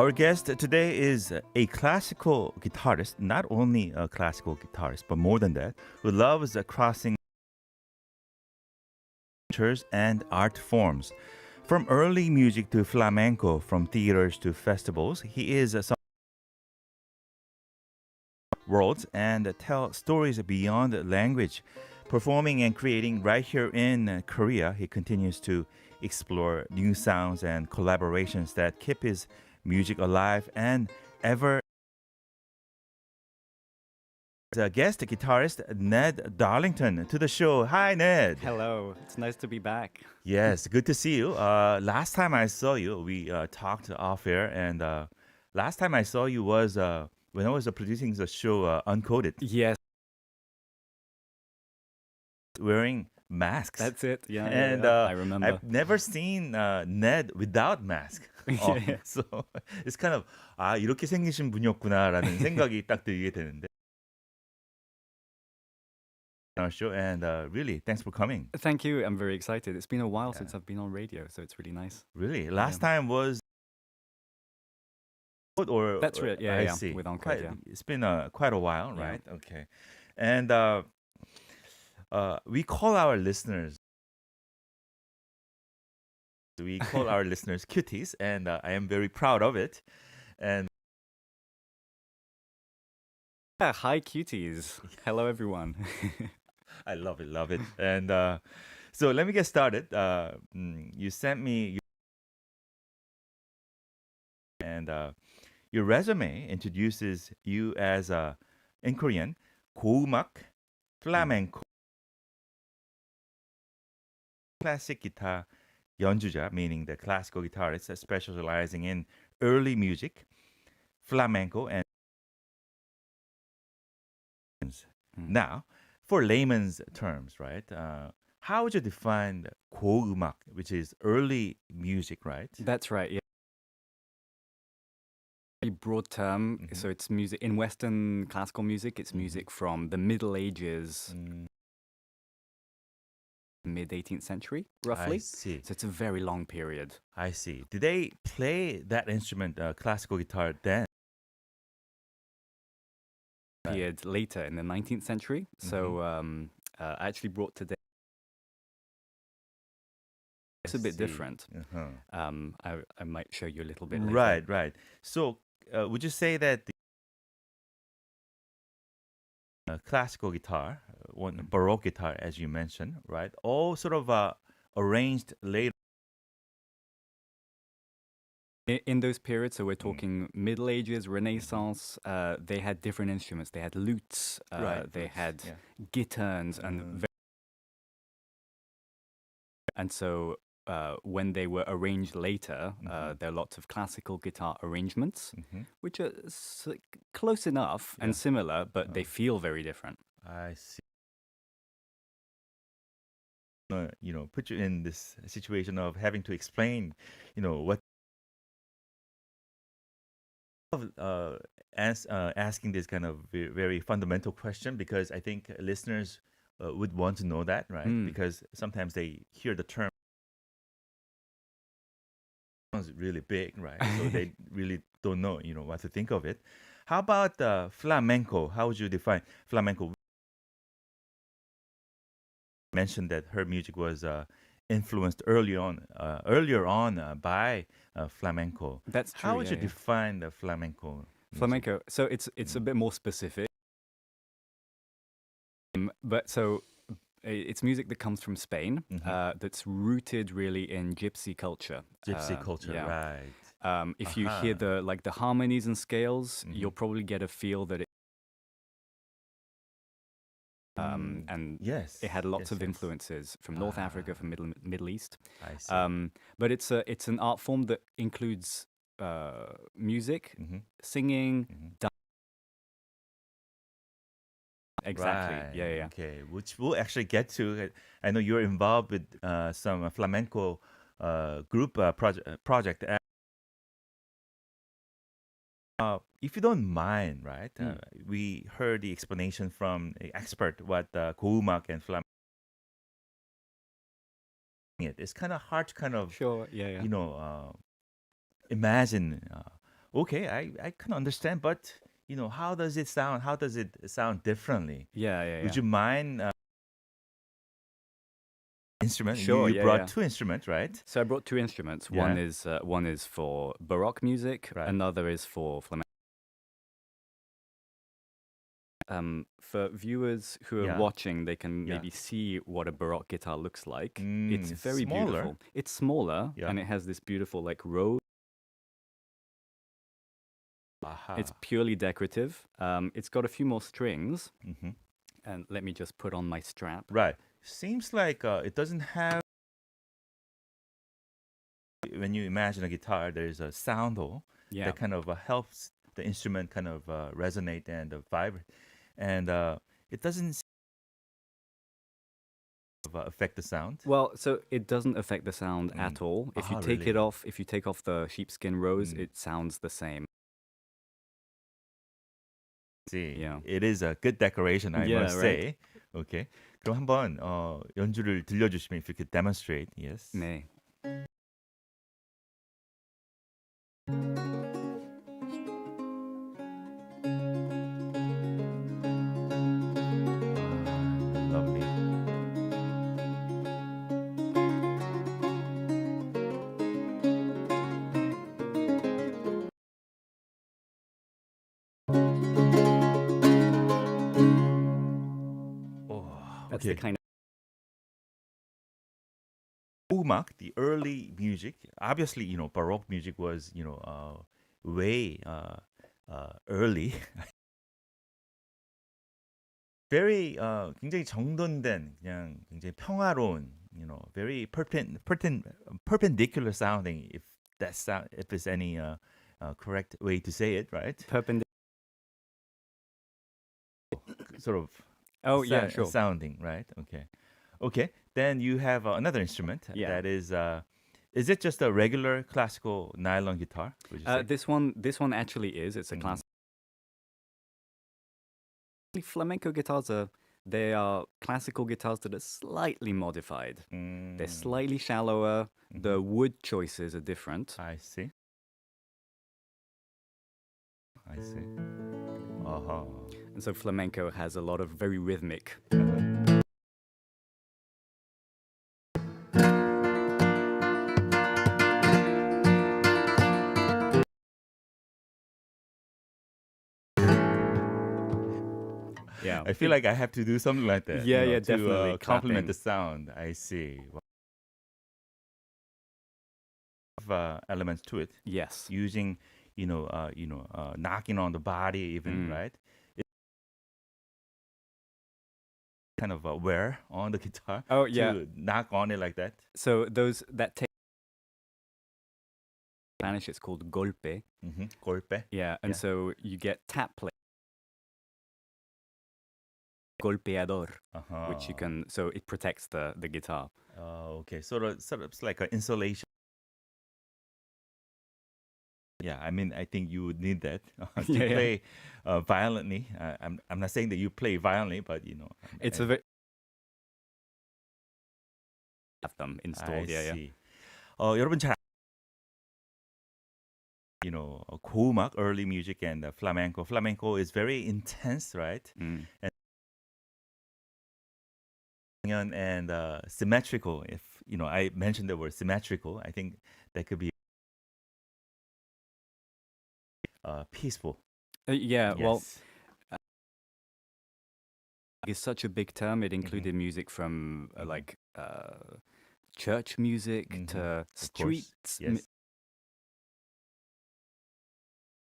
Our guest today is a classical guitarist, not only a classical guitarist, but more than that, who loves crossing cultures and art forms. From early music to flamenco, from theaters to festivals, he is some worlds and tell stories beyond language. Performing and creating right here in Korea, he continues to explore new sounds and collaborations that keep his music alive and ever. A guest guitarist Ned Darlington to the show. Hi, Ned. Hello, it's nice to be back. Yes, good to see you. Last time I saw you, we talked off air, and last time I saw you was when I was producing the show Uncoded, Yes, wearing masks. that's it. Yeah, And I remember. I've never seen Ned without mask. Yeah. So it's kind of 이렇게 생기신 분이었구나라는 생각이 딱 들게 되는데. Our show, and really thanks for coming. Thank you. I'm very excited. It's been a while since I've been on radio, so it's really nice. Really, last time was or That's right. Yeah, I yeah. see. With Encore, Quite- yeah. It's been quite a while, Yeah. right? Okay, and we call our listeners. We call our listeners cuties, and I am very proud of it. And Yeah, hi, cuties. Hello, everyone. I love it. And so let me get started. You sent me, and your resume introduces you as in Korean, 고음악, flamenco, classic guitar 연주자, meaning the classical guitarist specializing in early music, flamenco, and now, for layman's terms, right? How would you define 고음악, which is early music, right? That's right. Yeah. Very broad term. So it's music in Western classical music. It's music from the Middle Ages, mid 18th century, roughly. I see. So it's a very long period. I see. Did they play that instrument, classical guitar, then? Appeared later in the 19th century. So I actually brought today. It's a bit different. I might show you a little bit later. Right. So, would you say that the classical guitar, one Baroque guitar, as you mentioned, right, all sort of arranged later? In those periods, so we're talking Middle Ages, Renaissance, they had different instruments. They had lutes, they lutes, had yeah. gitans, and so when they were arranged later, there are lots of classical guitar arrangements, which are close enough and similar, but they feel very different. I see. Put you in this situation of having to explain, what. Asking this kind of very fundamental question because I think listeners would want to know that, right? Because sometimes they hear the term sounds really big, right? So they really don't know, what to think of it. How about flamenco? How would you define flamenco? Mentioned that her music was influenced earlier on by flamenco. That's true. How would yeah, you yeah. define the flamenco? music? Flamenco? So it's a bit more specific. But so it's music that comes from Spain, that's rooted really in gypsy culture. Gypsy culture, yeah. right? If you hear the harmonies and scales, you'll probably get a feel that it. And Yes, it had lots yes, of yes. influences from North Africa, from Middle East. I see. But it's an art form that includes music, singing, dance. Exactly. Right. Yeah. Okay, which we'll actually get to. I know you're involved with some flamenco group project. If you don't mind, right? We heard the explanation from an expert what 고음악 and flamenco. It's kind of hard to kind of Sure. Yeah. imagine Okay, I can understand, but how does it sound? How does it sound differently? Yeah. Would you mind instrument? Sure, You yeah, brought yeah. two instruments, right? So I brought two instruments. Yeah. One is for Baroque music. Right. Another is for flamenco. For viewers who are Yeah. watching, they can Yeah. maybe see what a Baroque guitar looks like. It's It's very smaller. beautiful. It's smaller, Yeah. and it has this beautiful like rose. Aha. It's purely decorative. It's got a few more strings. Mhm. And let me just put on my strap. Right. Seems like it doesn't have. When you imagine a guitar, there's a sound hole Yeah. that kind of helps the instrument kind of resonate and vibrate, and it doesn't affect the sound. Well, so it doesn't affect the sound at all. If you take really? it off, if you take off the sheepskin rose, Mm. it sounds the same. See, Yeah. it is a good decoration, I Yeah, must right. say. Okay. 그럼 한번 연주를 들려주시면 if you could demonstrate, yes. 네. Lovely. Oh, That's okay. the kind of 음악, the early music, obviously, Baroque music was, way early. Very 굉장히 정돈된, 그냥 굉장히 평화로운, very perpendicular sounding, if if there's any correct way to say it, right? perpendicular. Sort of Oh, yeah, sure. sounding, right? Okay. Okay. Then you have another instrument Yeah. that is it just a regular classical nylon guitar? Would you say? This one actually is. It's a classic. Flamenco guitars they are classical guitars that are slightly modified. They're slightly shallower. The wood choices are different. I see. I see. Uh-huh. And so flamenco has a lot of very rhythmic. Yeah. I feel like I have to do something like that. Yeah, yeah, to definitely, complement clapping. the sound. I see. Elements to it. Yes. Using, knocking on the body, even right. Kind of wear on the guitar. Oh, yeah. To knock on it like that. So that take Spanish it's called golpe. Golpe. Yeah, and Yeah. so you get tap play. Golpeador, which you can so it protects the guitar. Okay. Sort of it's like an insulation. Yeah, I mean, I think you would need that to Yeah, yeah. play violently. I'm not saying that you play violently, but It's a very have them I installed. Yeah, see. 여러분 잘 고음악, early music, and flamenco. Flamenco is very intense, right? And symmetrical. If I mentioned the word symmetrical, I think that could be peaceful. Yeah. Well, Yes. it's such a big term. It included music from like church music to Of course. streets. Yes.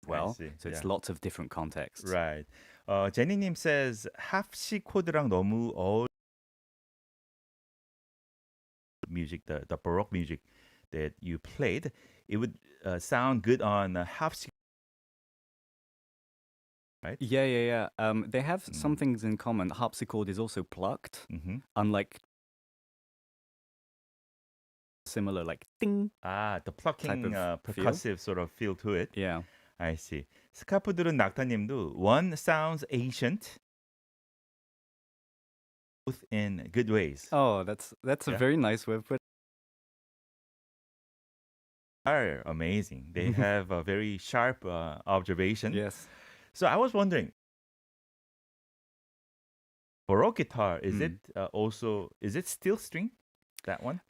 Well, see, so it's yeah. lots of different contexts. Right. 제니님 says 합시 코드랑 너무 music, the Baroque music that you played, it would sound good on 합시. Right? Yeah. They have some things in common. Harpsichord is also plucked, unlike similar like ding. The plucking of feel. percussive sort of feel to it. Yeah. I see. 스카프들은 낙타님도 one sounds ancient, both in good ways. Oh, that's a Yeah. very nice way of putting are amazing. They have a very sharp observation. Yes. So I was wondering, Baroque guitar, is it also, is it steel string, that one?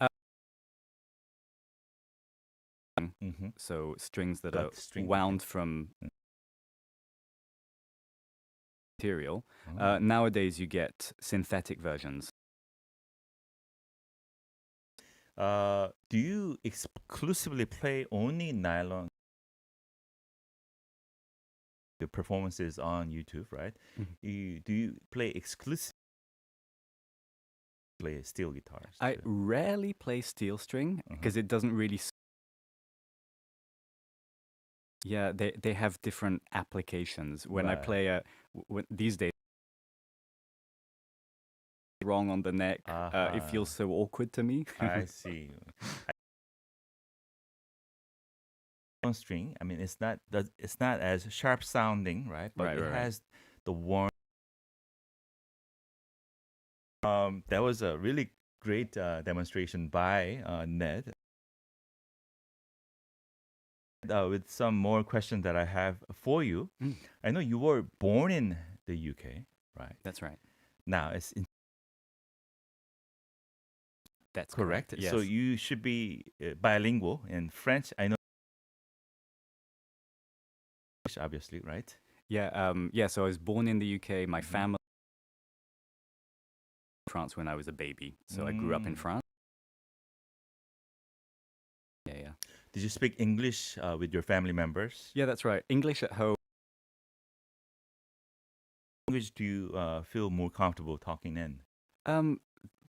So strings that Got are string, wound from material. Nowadays, you get synthetic versions. Do you exclusively play only nylon? The performances on YouTube, right? Do you play exclusively play steel guitars? I too? rarely play steel string because it doesn't really. Yeah, they have different applications. When I Right. play these days, wrong on the neck, it feels so awkward to me. I see. String. I mean, it's not as sharp sounding, right? But Right, it right, right. has the warm. That was a really great demonstration by Ned. With some more questions that I have for you, I know you were born in the UK, right? That's right. Now it's That's correct. Yes. So you should be bilingual in French. I know, obviously, right? Yeah. Yeah. So I was born in the UK. My family France when I was a baby. So I grew up in France. Yeah. Did you speak English with your family members? Yeah, that's right. English at home. Language do you feel more comfortable talking in?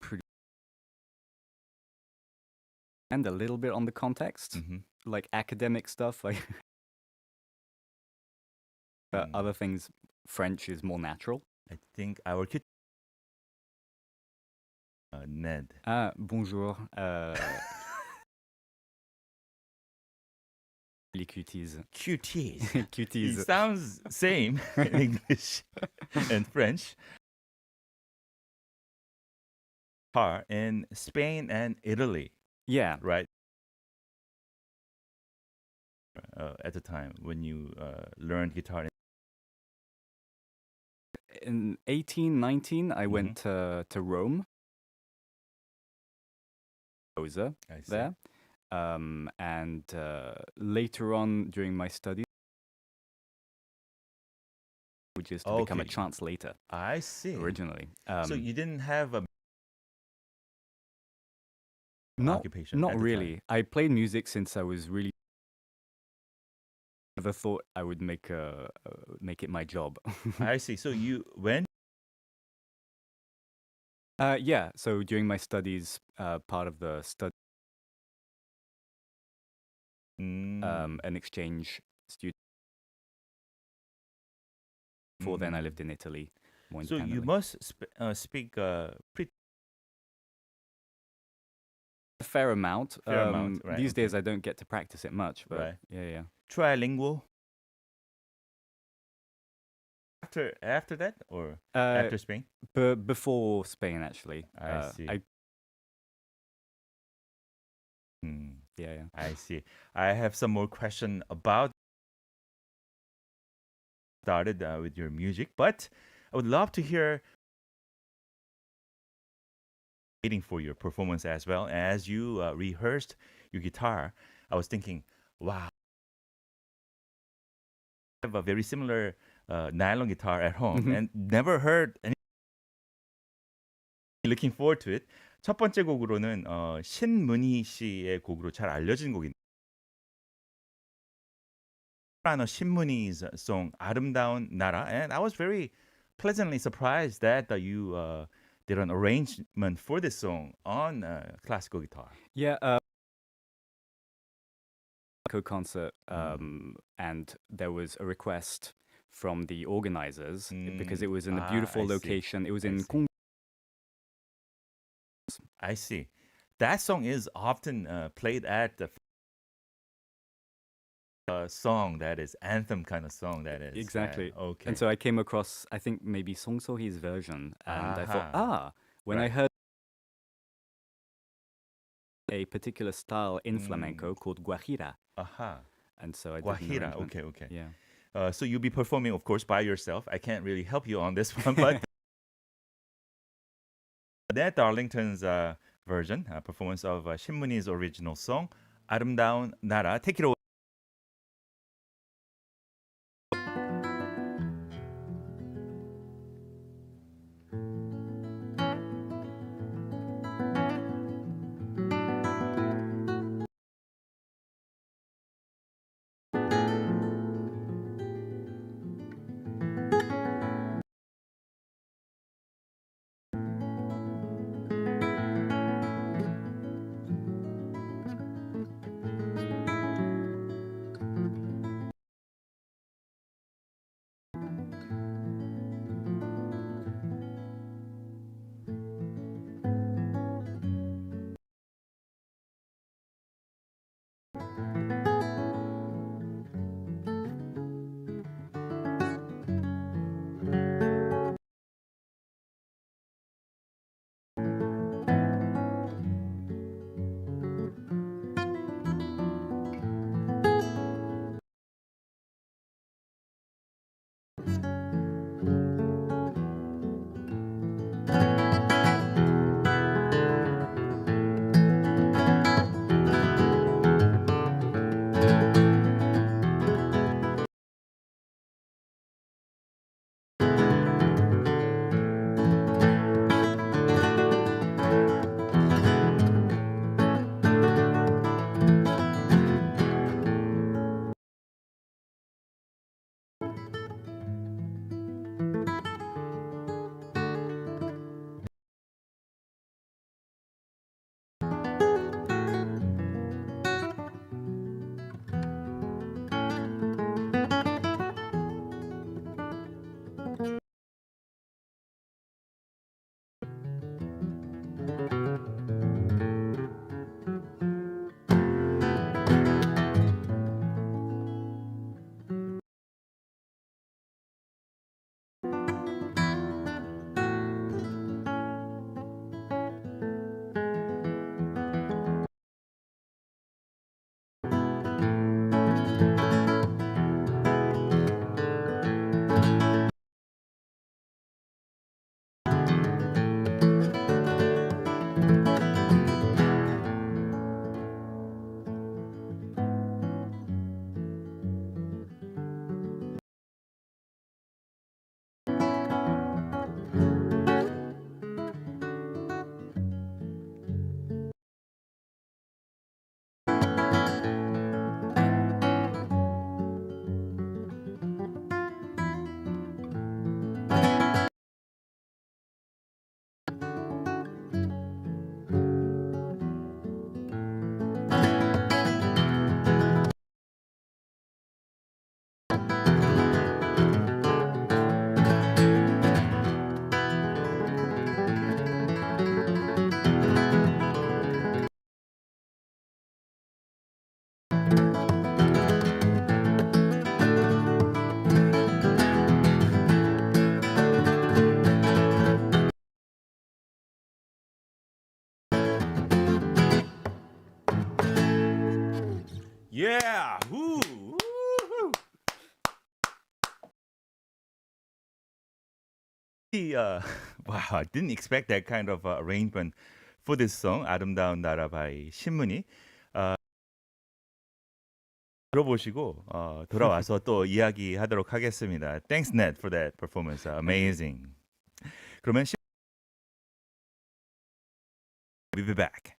Pretty. And a little bit on the context, like academic stuff. Like other things, French is more natural. I think our kid, Ned. Bonjour. Les cuties. Cuties. Cuties. It sounds same in English and French. In Spain and Italy. Yeah. Right. At the time when you learned guitar. In 1819, I went to Rome. Rosa there. And later on during my studies, which is to become a translator. I see. Originally. So you didn't have a occupation? Not at the really. time? I played music since I was really. Never thought I would make it my job. I see. So you went. Yeah. So during my studies, part of the study. An exchange student. Before then, I lived in Italy. More So you independently. must speak pretty A fair amount. right, These days, I don't get to practice it much, but Right. yeah. trilingual. After that or after Spain? Before Spain, actually. I see. Yeah. I see. I have some more question about started with your music, but I would love to hear waiting for your performance as well. As you rehearsed your guitar, I was thinking, wow, I have a very similar nylon guitar at home and never heard any. Looking forward to it. 첫 번째 곡으로는 신문희 씨의 곡으로 잘 알려진 곡인데 신문희's song 아름다운 나라, and I was very pleasantly surprised that you did an arrangement for this song on classical guitar. Yeah. Concert, and there was a request from the organizers because it was in a beautiful I see. location. It was I in see. I see. That song is often played at the song that is anthem kind of song that is. Exactly. Okay. And so I came across, I think maybe Song So-hee's version, and I thought, Aha. when I Right. heard a particular style in flamenco called guajira. Aha. And so I did an Guajira. arrangement. Okay. Yeah. So you'll be performing, of course, by yourself. I can't really help you on this one, but Ned Darlington's version, performance of 신문이's original song, 아름다운 나라. Take it away. Yeah. Woo. Woo-hoo. Wow, I didn't expect that kind of arrangement for this song, 아름다운 나라 by 신문이. 들어보시고 돌아와서 또 이야기하도록 하겠습니다. Thanks, Ned, for that performance. Amazing. 그러면 we'll be back.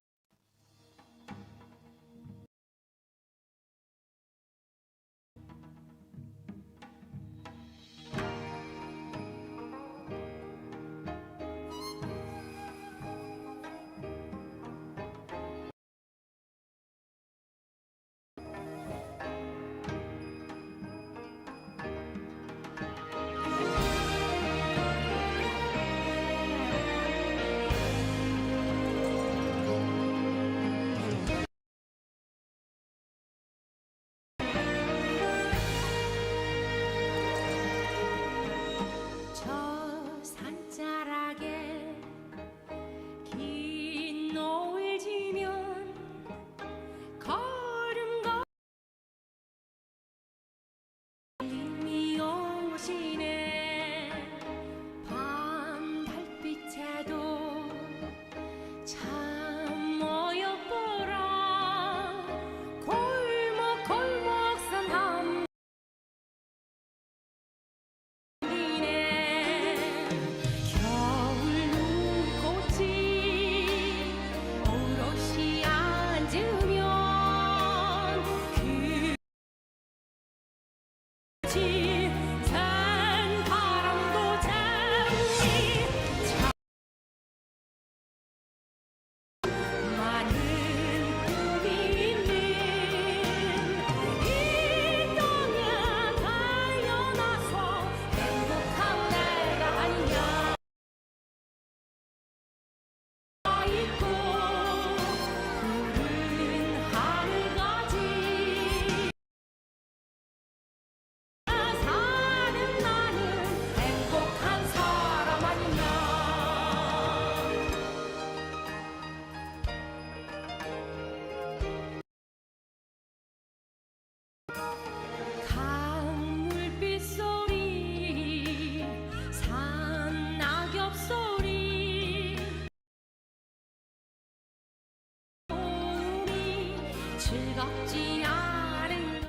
즐겁지 않은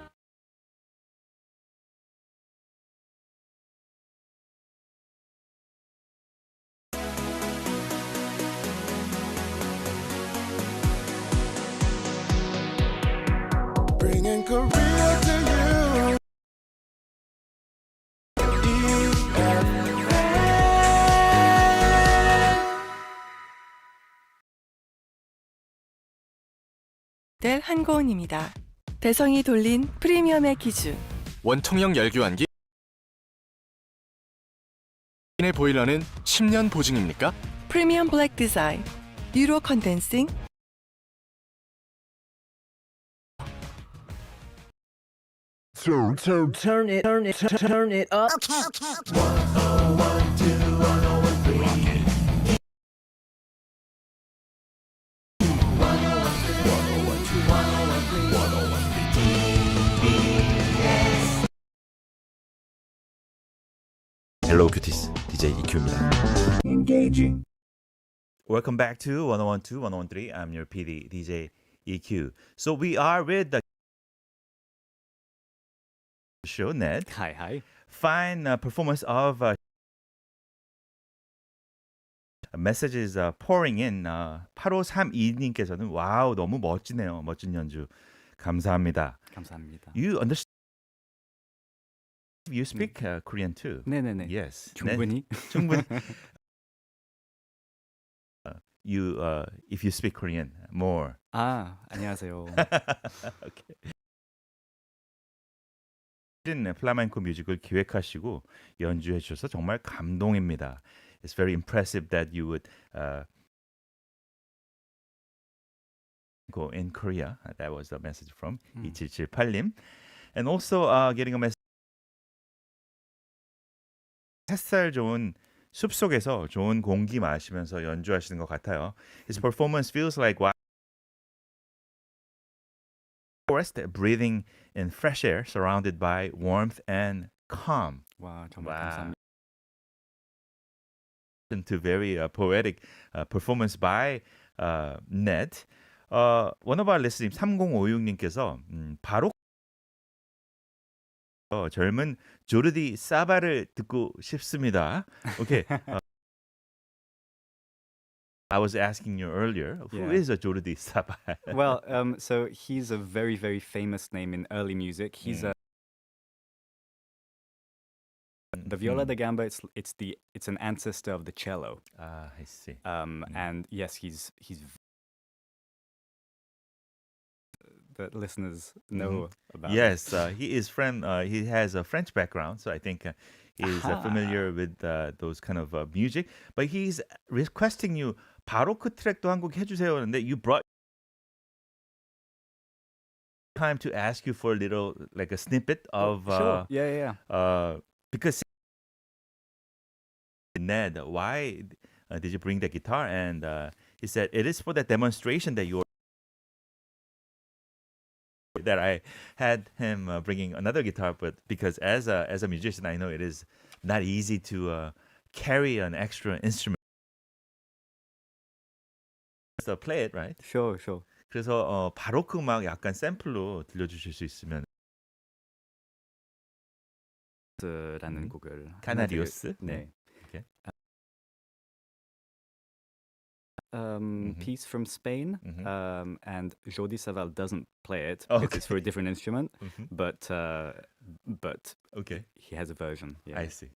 Bringing Korea to you. 델 한고은입니다. 대성이 돌린 프리미엄의 기준. 원통형 열교환기 의 보일러는 10년 보증입니까? 프리미엄 블랙 디자인. 유로 컨덴싱. Turn it up. 헬로우 큐티스 DJ EQ입니다. Welcome back to 1012, 1013. I'm your PD, DJ EQ. So we are with the show, Ned. Hi. Fine performance of messages pouring in. 8532님께서는 와우, 너무 멋지네요. 멋진 연주. 감사합니다. 감사합니다. You understand? You speak Korean too? 네네네. Yes. 충분히. 충분히. You, if you speak Korean more. 안녕하세요. Okay. 플라멘코 뮤직을 기획하시고 연주해 주셔서 정말 감동입니다. It's very impressive that you would go in Korea. That was the message from 2778님. And also getting a message. 햇살 좋은 숲속에서 좋은 공기 마시면서 연주하시는 것 같아요. His performance feels like forest breathing in fresh air surrounded by warmth and calm. 와, 정말 감사합니다. To very poetic performance by Ned. One of our listeners, 3056님께서 바로 젊은 조르디 사바를 듣고 싶습니다. Okay. I was asking you earlier, who is a Jordi Sabah? Well, so he's a very, very famous name in early music. He's the viola da gamba. It's an ancestor of the cello. I see. And yes, he's the listeners know about. Yes, he is from. He has a French background, so I think he is familiar with those kind of music. But he's requesting you 바로크 트랙도 한 곡 해주세요. 하는데 you brought time to ask you for a little like a snippet of. Sure. Yeah. Because Ned, why did you bring the guitar? And he said it is for the demonstration that I had him bringing another guitar, but because as a musician, I know it is not easy to carry an extra instrument. So play it, right? Sure. 그래서 바로크 음악 약간 샘플로 들려주실 수 있으면. 라는 곡을 카나리오스. 네. Okay. Piece from Spain, and Jordi Savall doesn't play it Okay. because it's for a different instrument, but Okay. he has a version. Yeah. I see.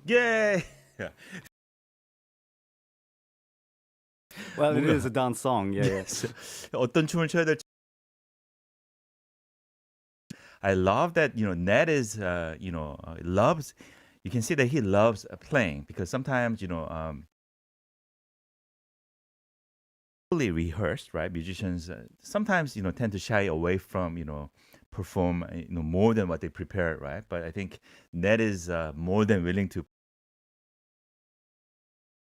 Yay! Well, it 뭔가- is a dance song. Yeah, yeah. Yes. 어떤 춤을 춰야 될지. I love that, Ned is, loves, you can see that he loves playing because sometimes, fully rehearsed, right? Musicians sometimes, tend to shy away from, perform, more than what they prepare, right? But I think Ned is more than willing to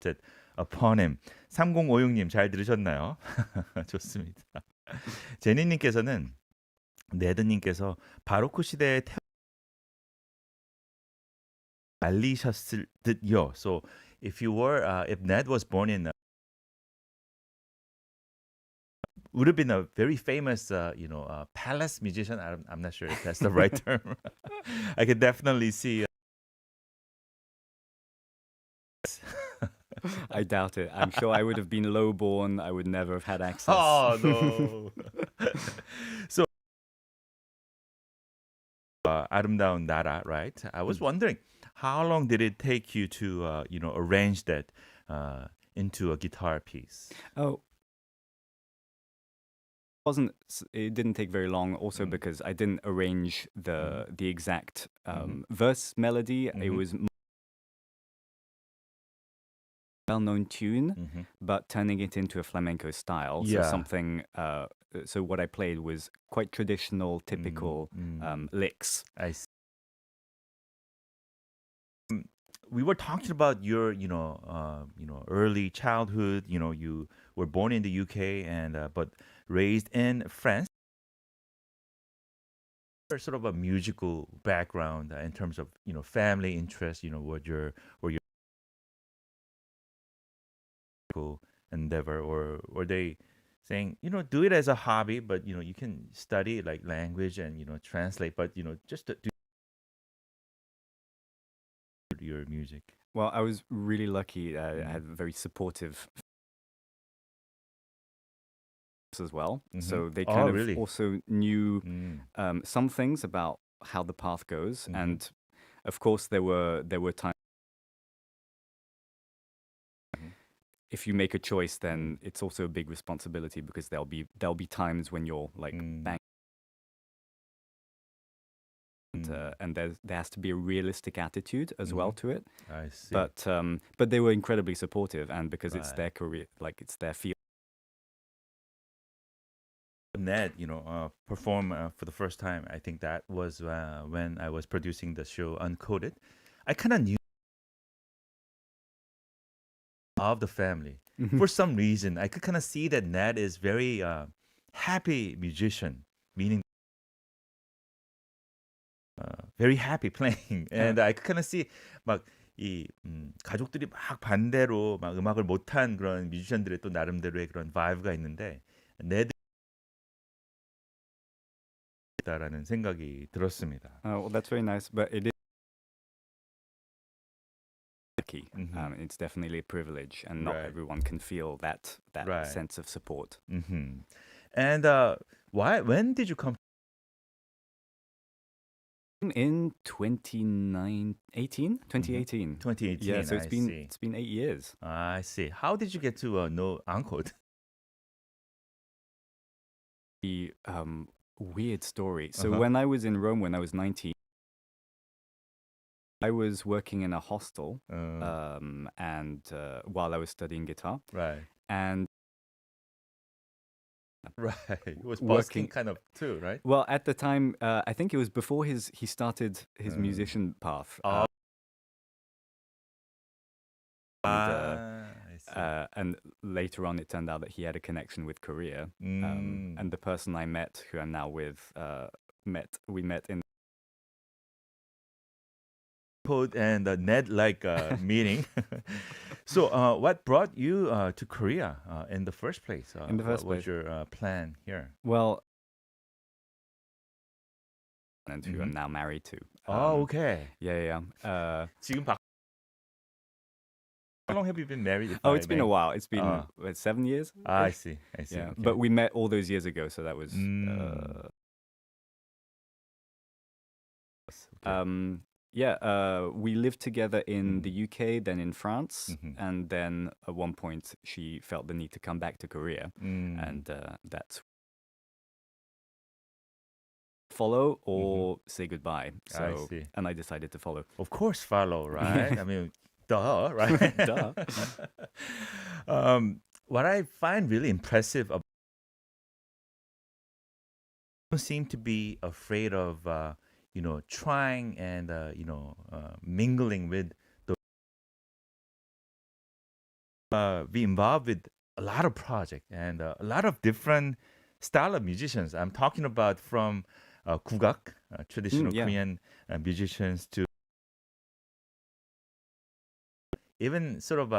put it upon him. 3056님 잘 들으셨나요? 좋습니다. 제니님께서는 네드님께서 바로크 시대에 알리셨을 듯요. So if Ned was born in would have been a very famous, palace musician. I'm not sure if that's the right term. I could definitely see. I doubt it. I'm sure I would have been lowborn. I would never have had access. Oh no. So, 아름다운 나라, right? I was wondering, how long did it take you to, arrange that into a guitar piece? Oh, it didn't take very long. Also because I didn't arrange the exact verse melody. It was well-known tune, but turning it into a flamenco style. Yeah. So something. So what I played was quite traditional, typical licks. I see. We were talking about your, early childhood. You were born in the UK and but raised in France. There's sort of a musical background in terms of family interest. What your endeavor, or were they saying do it as a hobby, but you can study like language and translate, but just to do your music. Well, I was really lucky. I had very supportive as well. So they kind of really? also knew some things about how the path goes, and of course there were times. If you make a choice, then it's also a big responsibility because there'll be times when you're like bang. And there has to be a realistic attitude as well to it. I see. But they were incredibly supportive, and because it's Right. their career, like it's their field. Ned, perform for the first time. I think that was when I was producing the show Uncoded. I kind of knew of the family. For some reason, I could kind of see that Ned is very happy musician, meaning very happy playing. And I could kind of see 막 이 가족들이 막 반대로 막 음악을 못한 그런 뮤지션들의 또 나름대로의 그런 바이브가 있는데 네드 라는 생각이 들었습니다. Well, that's very nice, but it is lucky. It's definitely a privilege, and not Right. everyone can feel that Right. sense of support. And when did you come? In 2018. 2018. Yeah, so I see. it's been 8 years. I see. How did you get to know Uncode? The weird story. So Uh-huh. when I was in Rome, when I was 19, I was working in a hostel, and while I was studying guitar, Right. and Right. It was Working- busking kind of too, right? well, at the time, I think it was before he started his musician path. Oh. And, I see. and later on, it turned out that he had a connection with Korea. And the person I met, who I'm now with, we met in Pod and Ned like meeting. So, what brought you to Korea in the first place? In the first what was place. your plan here? Well, and who I'm now married to. Oh, okay. Yeah. 지금 How long have you been married? if Oh, I it's been may? a while. It's been 7 years. I see. Yeah, Okay. but we met all those years ago, so that was. We lived together in the UK, then in France, and then at one point she felt the need to come back to Korea, and that's follow or say goodbye. So, see. and I decided to follow. Of course, follow, right? I mean, duh, right? Duh. What I find really impressive about don't seem to be afraid of, trying and, mingling with be involved with a lot of projects and a lot of different style of musicians. I'm talking about from 국악, traditional yeah. Korean musicians to even sort of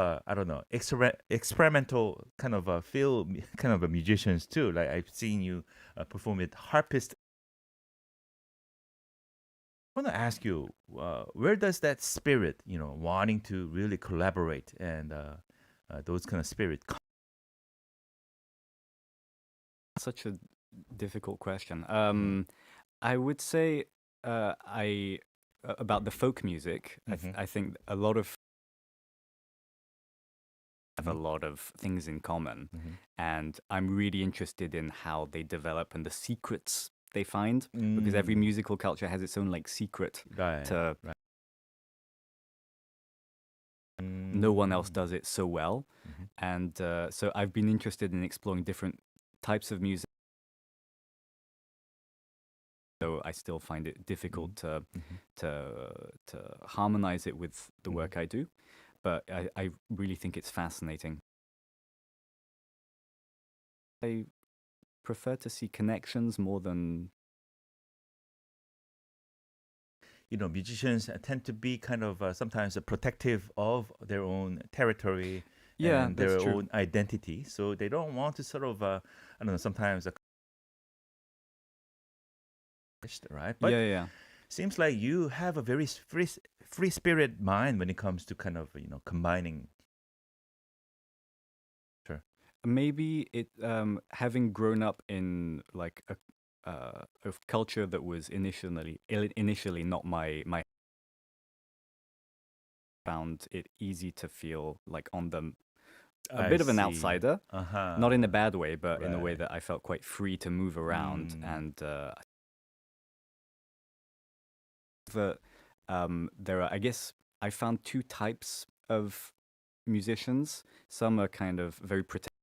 experimental kind of feel kind of musicians too. Like I've seen you perform with harpist. I want to ask you, where does that spirit, wanting to really collaborate and those kind of spirit come? Such a difficult question. I would say about the folk music. I think a lot of have a lot of things in common, and I'm really interested in how they develop and the secrets they find, because every musical culture has its own secret to. Right. No one else does it so well, and so I've been interested in exploring different types of music. So I still find it difficult to harmonize it with the work I do, but I really think it's fascinating. I prefer to see connections more than. Musicians tend to be kind of sometimes protective of their own territory Yeah, and that's their true. own identity. So they don't want to sort of, I don't know, sometimes, right? But Yeah. seems like you have a very free spirit mind when it comes to kind of, combining. Sure. Maybe it having grown up in a culture that was initially not my found it easy to feel like on the a bit of an outsider, not in a bad way, but in a way Right. that I felt quite free to move around, and that there are, I guess, I found two types of musicians. Some are kind of very protected,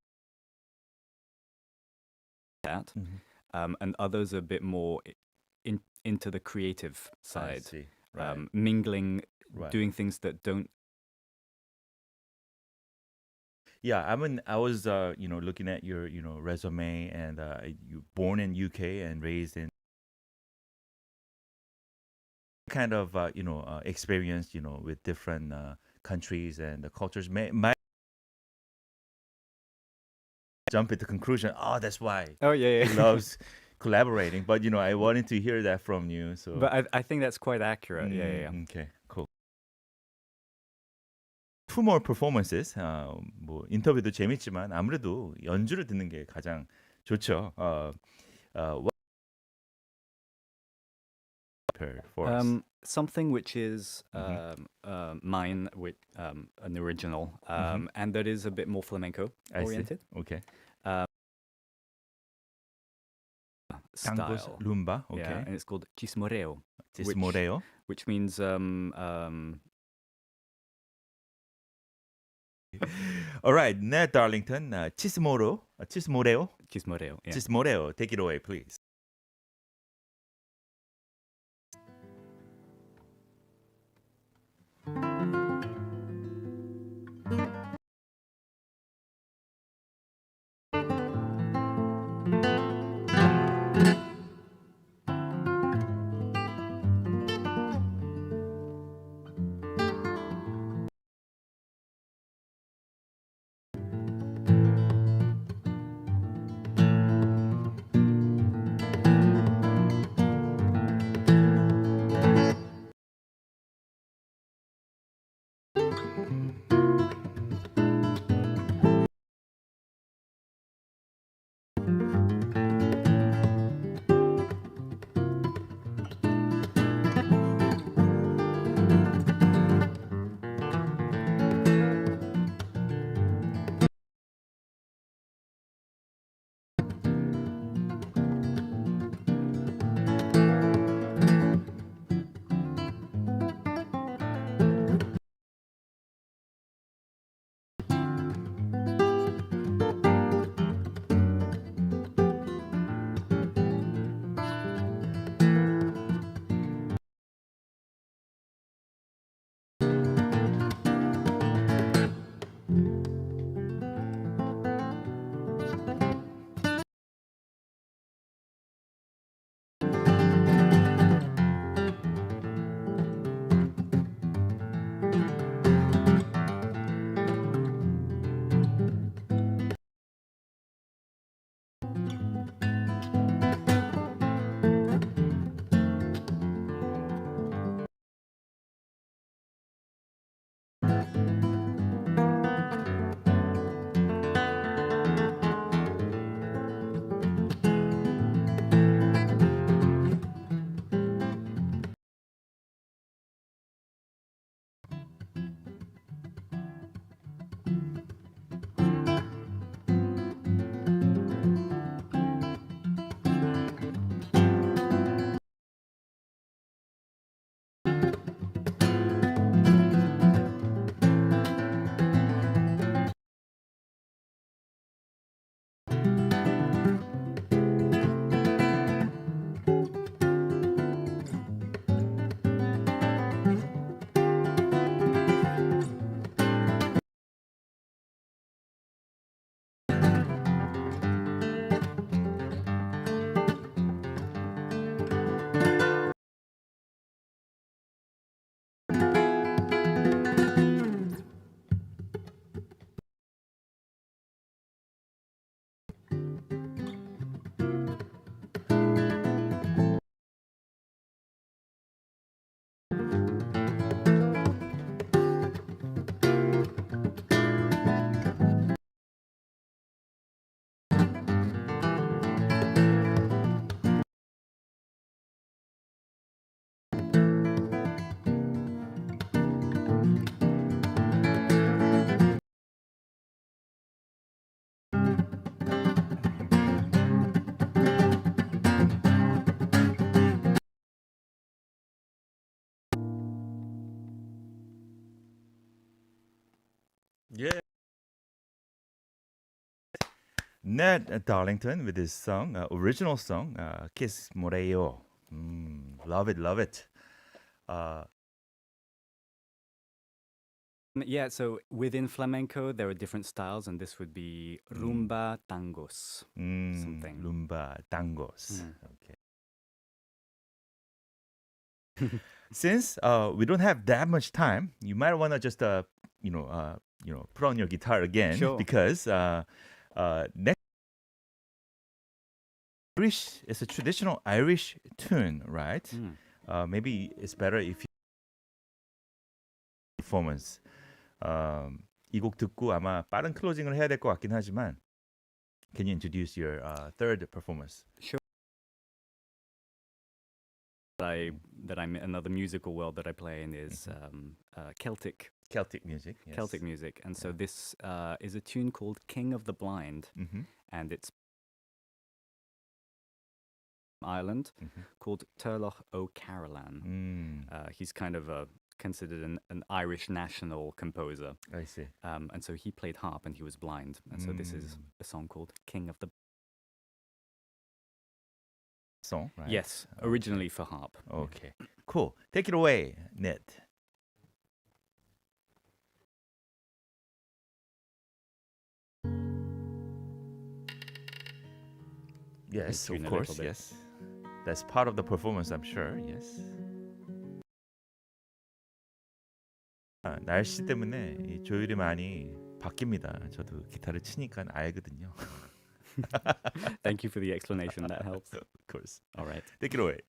and others are a bit more into the creative I side, see. Right. mingling, Right. doing things that don't. Yeah, I mean, I was, looking at your, resume, and you born in UK and raised in kind of, experience, with different countries and the cultures. Might jump into conclusion. Oh, that's why Oh yeah. he loves collaborating. But I wanted to hear that from you. So, But I think that's quite accurate. Yeah. Okay, cool. Two more performances. 뭐 인터뷰도 재밌지만 아무래도 연주를 듣는 게 가장 좋죠. What for us? Something which is mine with an original, and that is a bit more flamenco I see. oriented Okay. style. Lumba. Yeah, Okay. and it's called CHISMORREO, CHISMORREO. which means All right, Ned Darlington, CHISMORREO. CHISMORREO. Yeah. CHISMORREO. Take it away, please. Ned Darlington with his song, original song, CHISMORREO. Love it, love it. Yeah, so within flamenco, there are different styles, and this would be rumba tangos. Something. Rumba, tangos. Okay. Since we don't have that much time, you might want to just put on your guitar again, Sure. because next Irish is a traditional Irish tune, right? Maybe it's better if you performance. 이 곡 듣고 아마 빠른 클로징을 해야 될 것 같긴 하지만, can you introduce your third performance? Sure. That I'm another musical world that I play in is Celtic music. Yes. Celtic music, and so this is a tune called "King of the Blind," and it's Ireland called TURLOUGH o CAROLAN. He's kind of considered an Irish national composer. I see. And so he played harp and he was blind, and so this is a song called "King of the." Song, right? Yes, originally for harp. Okay, cool. Take it away, Ned. Yes, Tune of a course. little bit. Yes, that's part of the performance, I'm sure. Yes. 날씨 때문에 이 조율이 많이 바뀝니다. 저도 기타를 치니까 알거든요. Thank you for the explanation. That helps. Of course. All right. Take it away.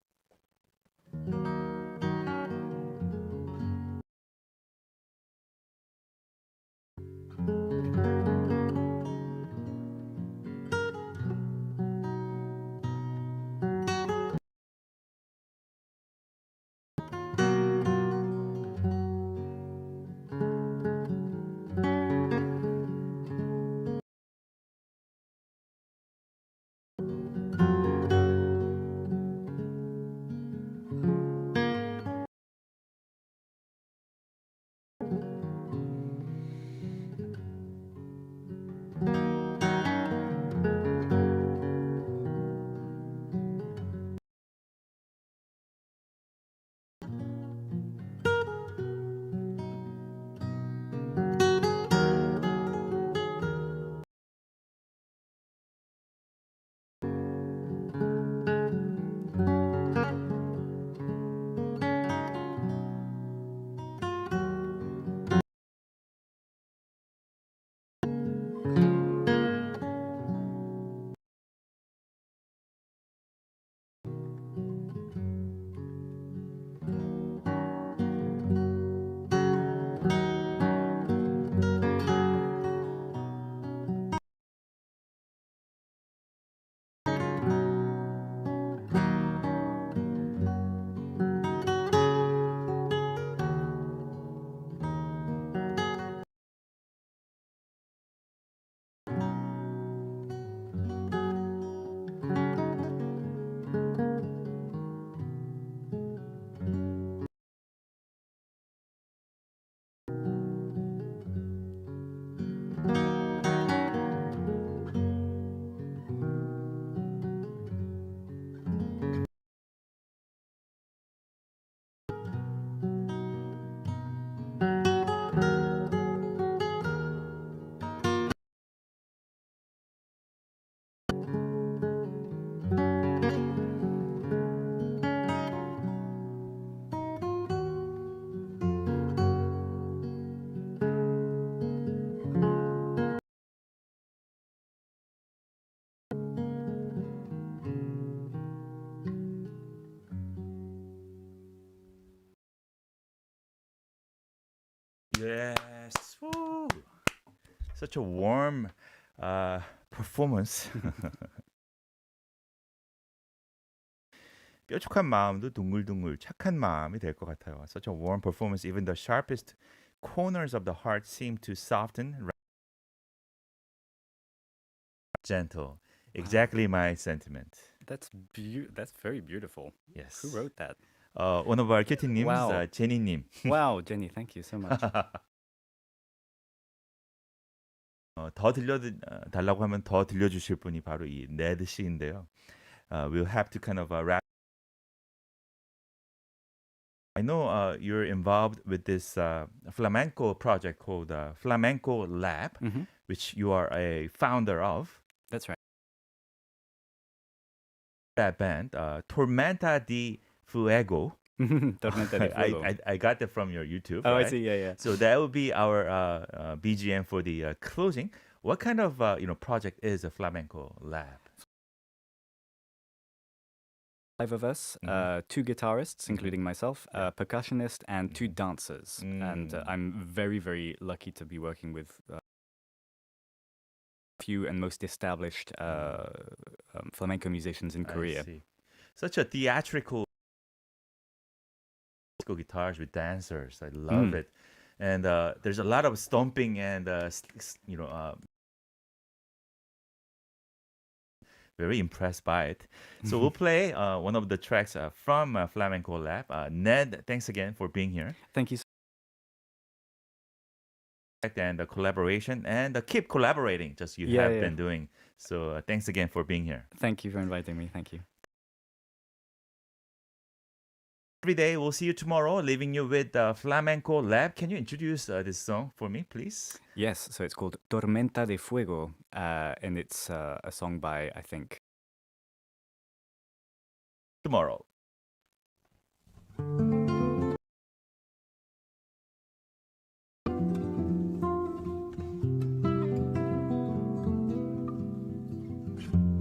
Yes. Woo. Such a warm performance. 뾰족한 마음도 둥글둥글 착한 마음이 될 것 같아요. Such a warm performance. Even the sharpest corners of the heart seem to soften. Gentle. Exactly my sentiment. That's very beautiful. Yes. Who wrote that? One of our kitty names, Wow. 제니님. Wow, Jenny, thank you so much. 더 달라고 하면 더 들려주실 분이 바로 이 네드 씨인데요. We'll have to kind of wrap. I know you're involved with this flamenco project called FLAMENCOLAB, which you are a founder of. That's right. That band, Tormenta de FUEGO. Tormenta de Fuego. I got that from your YouTube. Oh, right? I see. Yeah. So that will be our BGM for the closing. What kind of project is a flamenco lab? 5 of us, 2 guitarists, including myself, a percussionist, and 2 dancers. And I'm very, very lucky to be working with few and most established flamenco musicians in Korea. I see. Such a theatrical guitars with dancers. I love it. And there's a lot of stomping and very impressed by it. So we'll play one of the tracks from FLAMENCOLAB. Ned, thanks again for being here. Thank you so And the collaboration and keep collaborating, just you have been doing. So thanks again for being here. Thank you for inviting me. Thank you. Every day, we'll see you tomorrow, leaving you with FLAMENCOLAB. Can you introduce this song for me, please? Yes, so it's called Tormenta de Fuego, and it's a song by, I think, Tomorrow.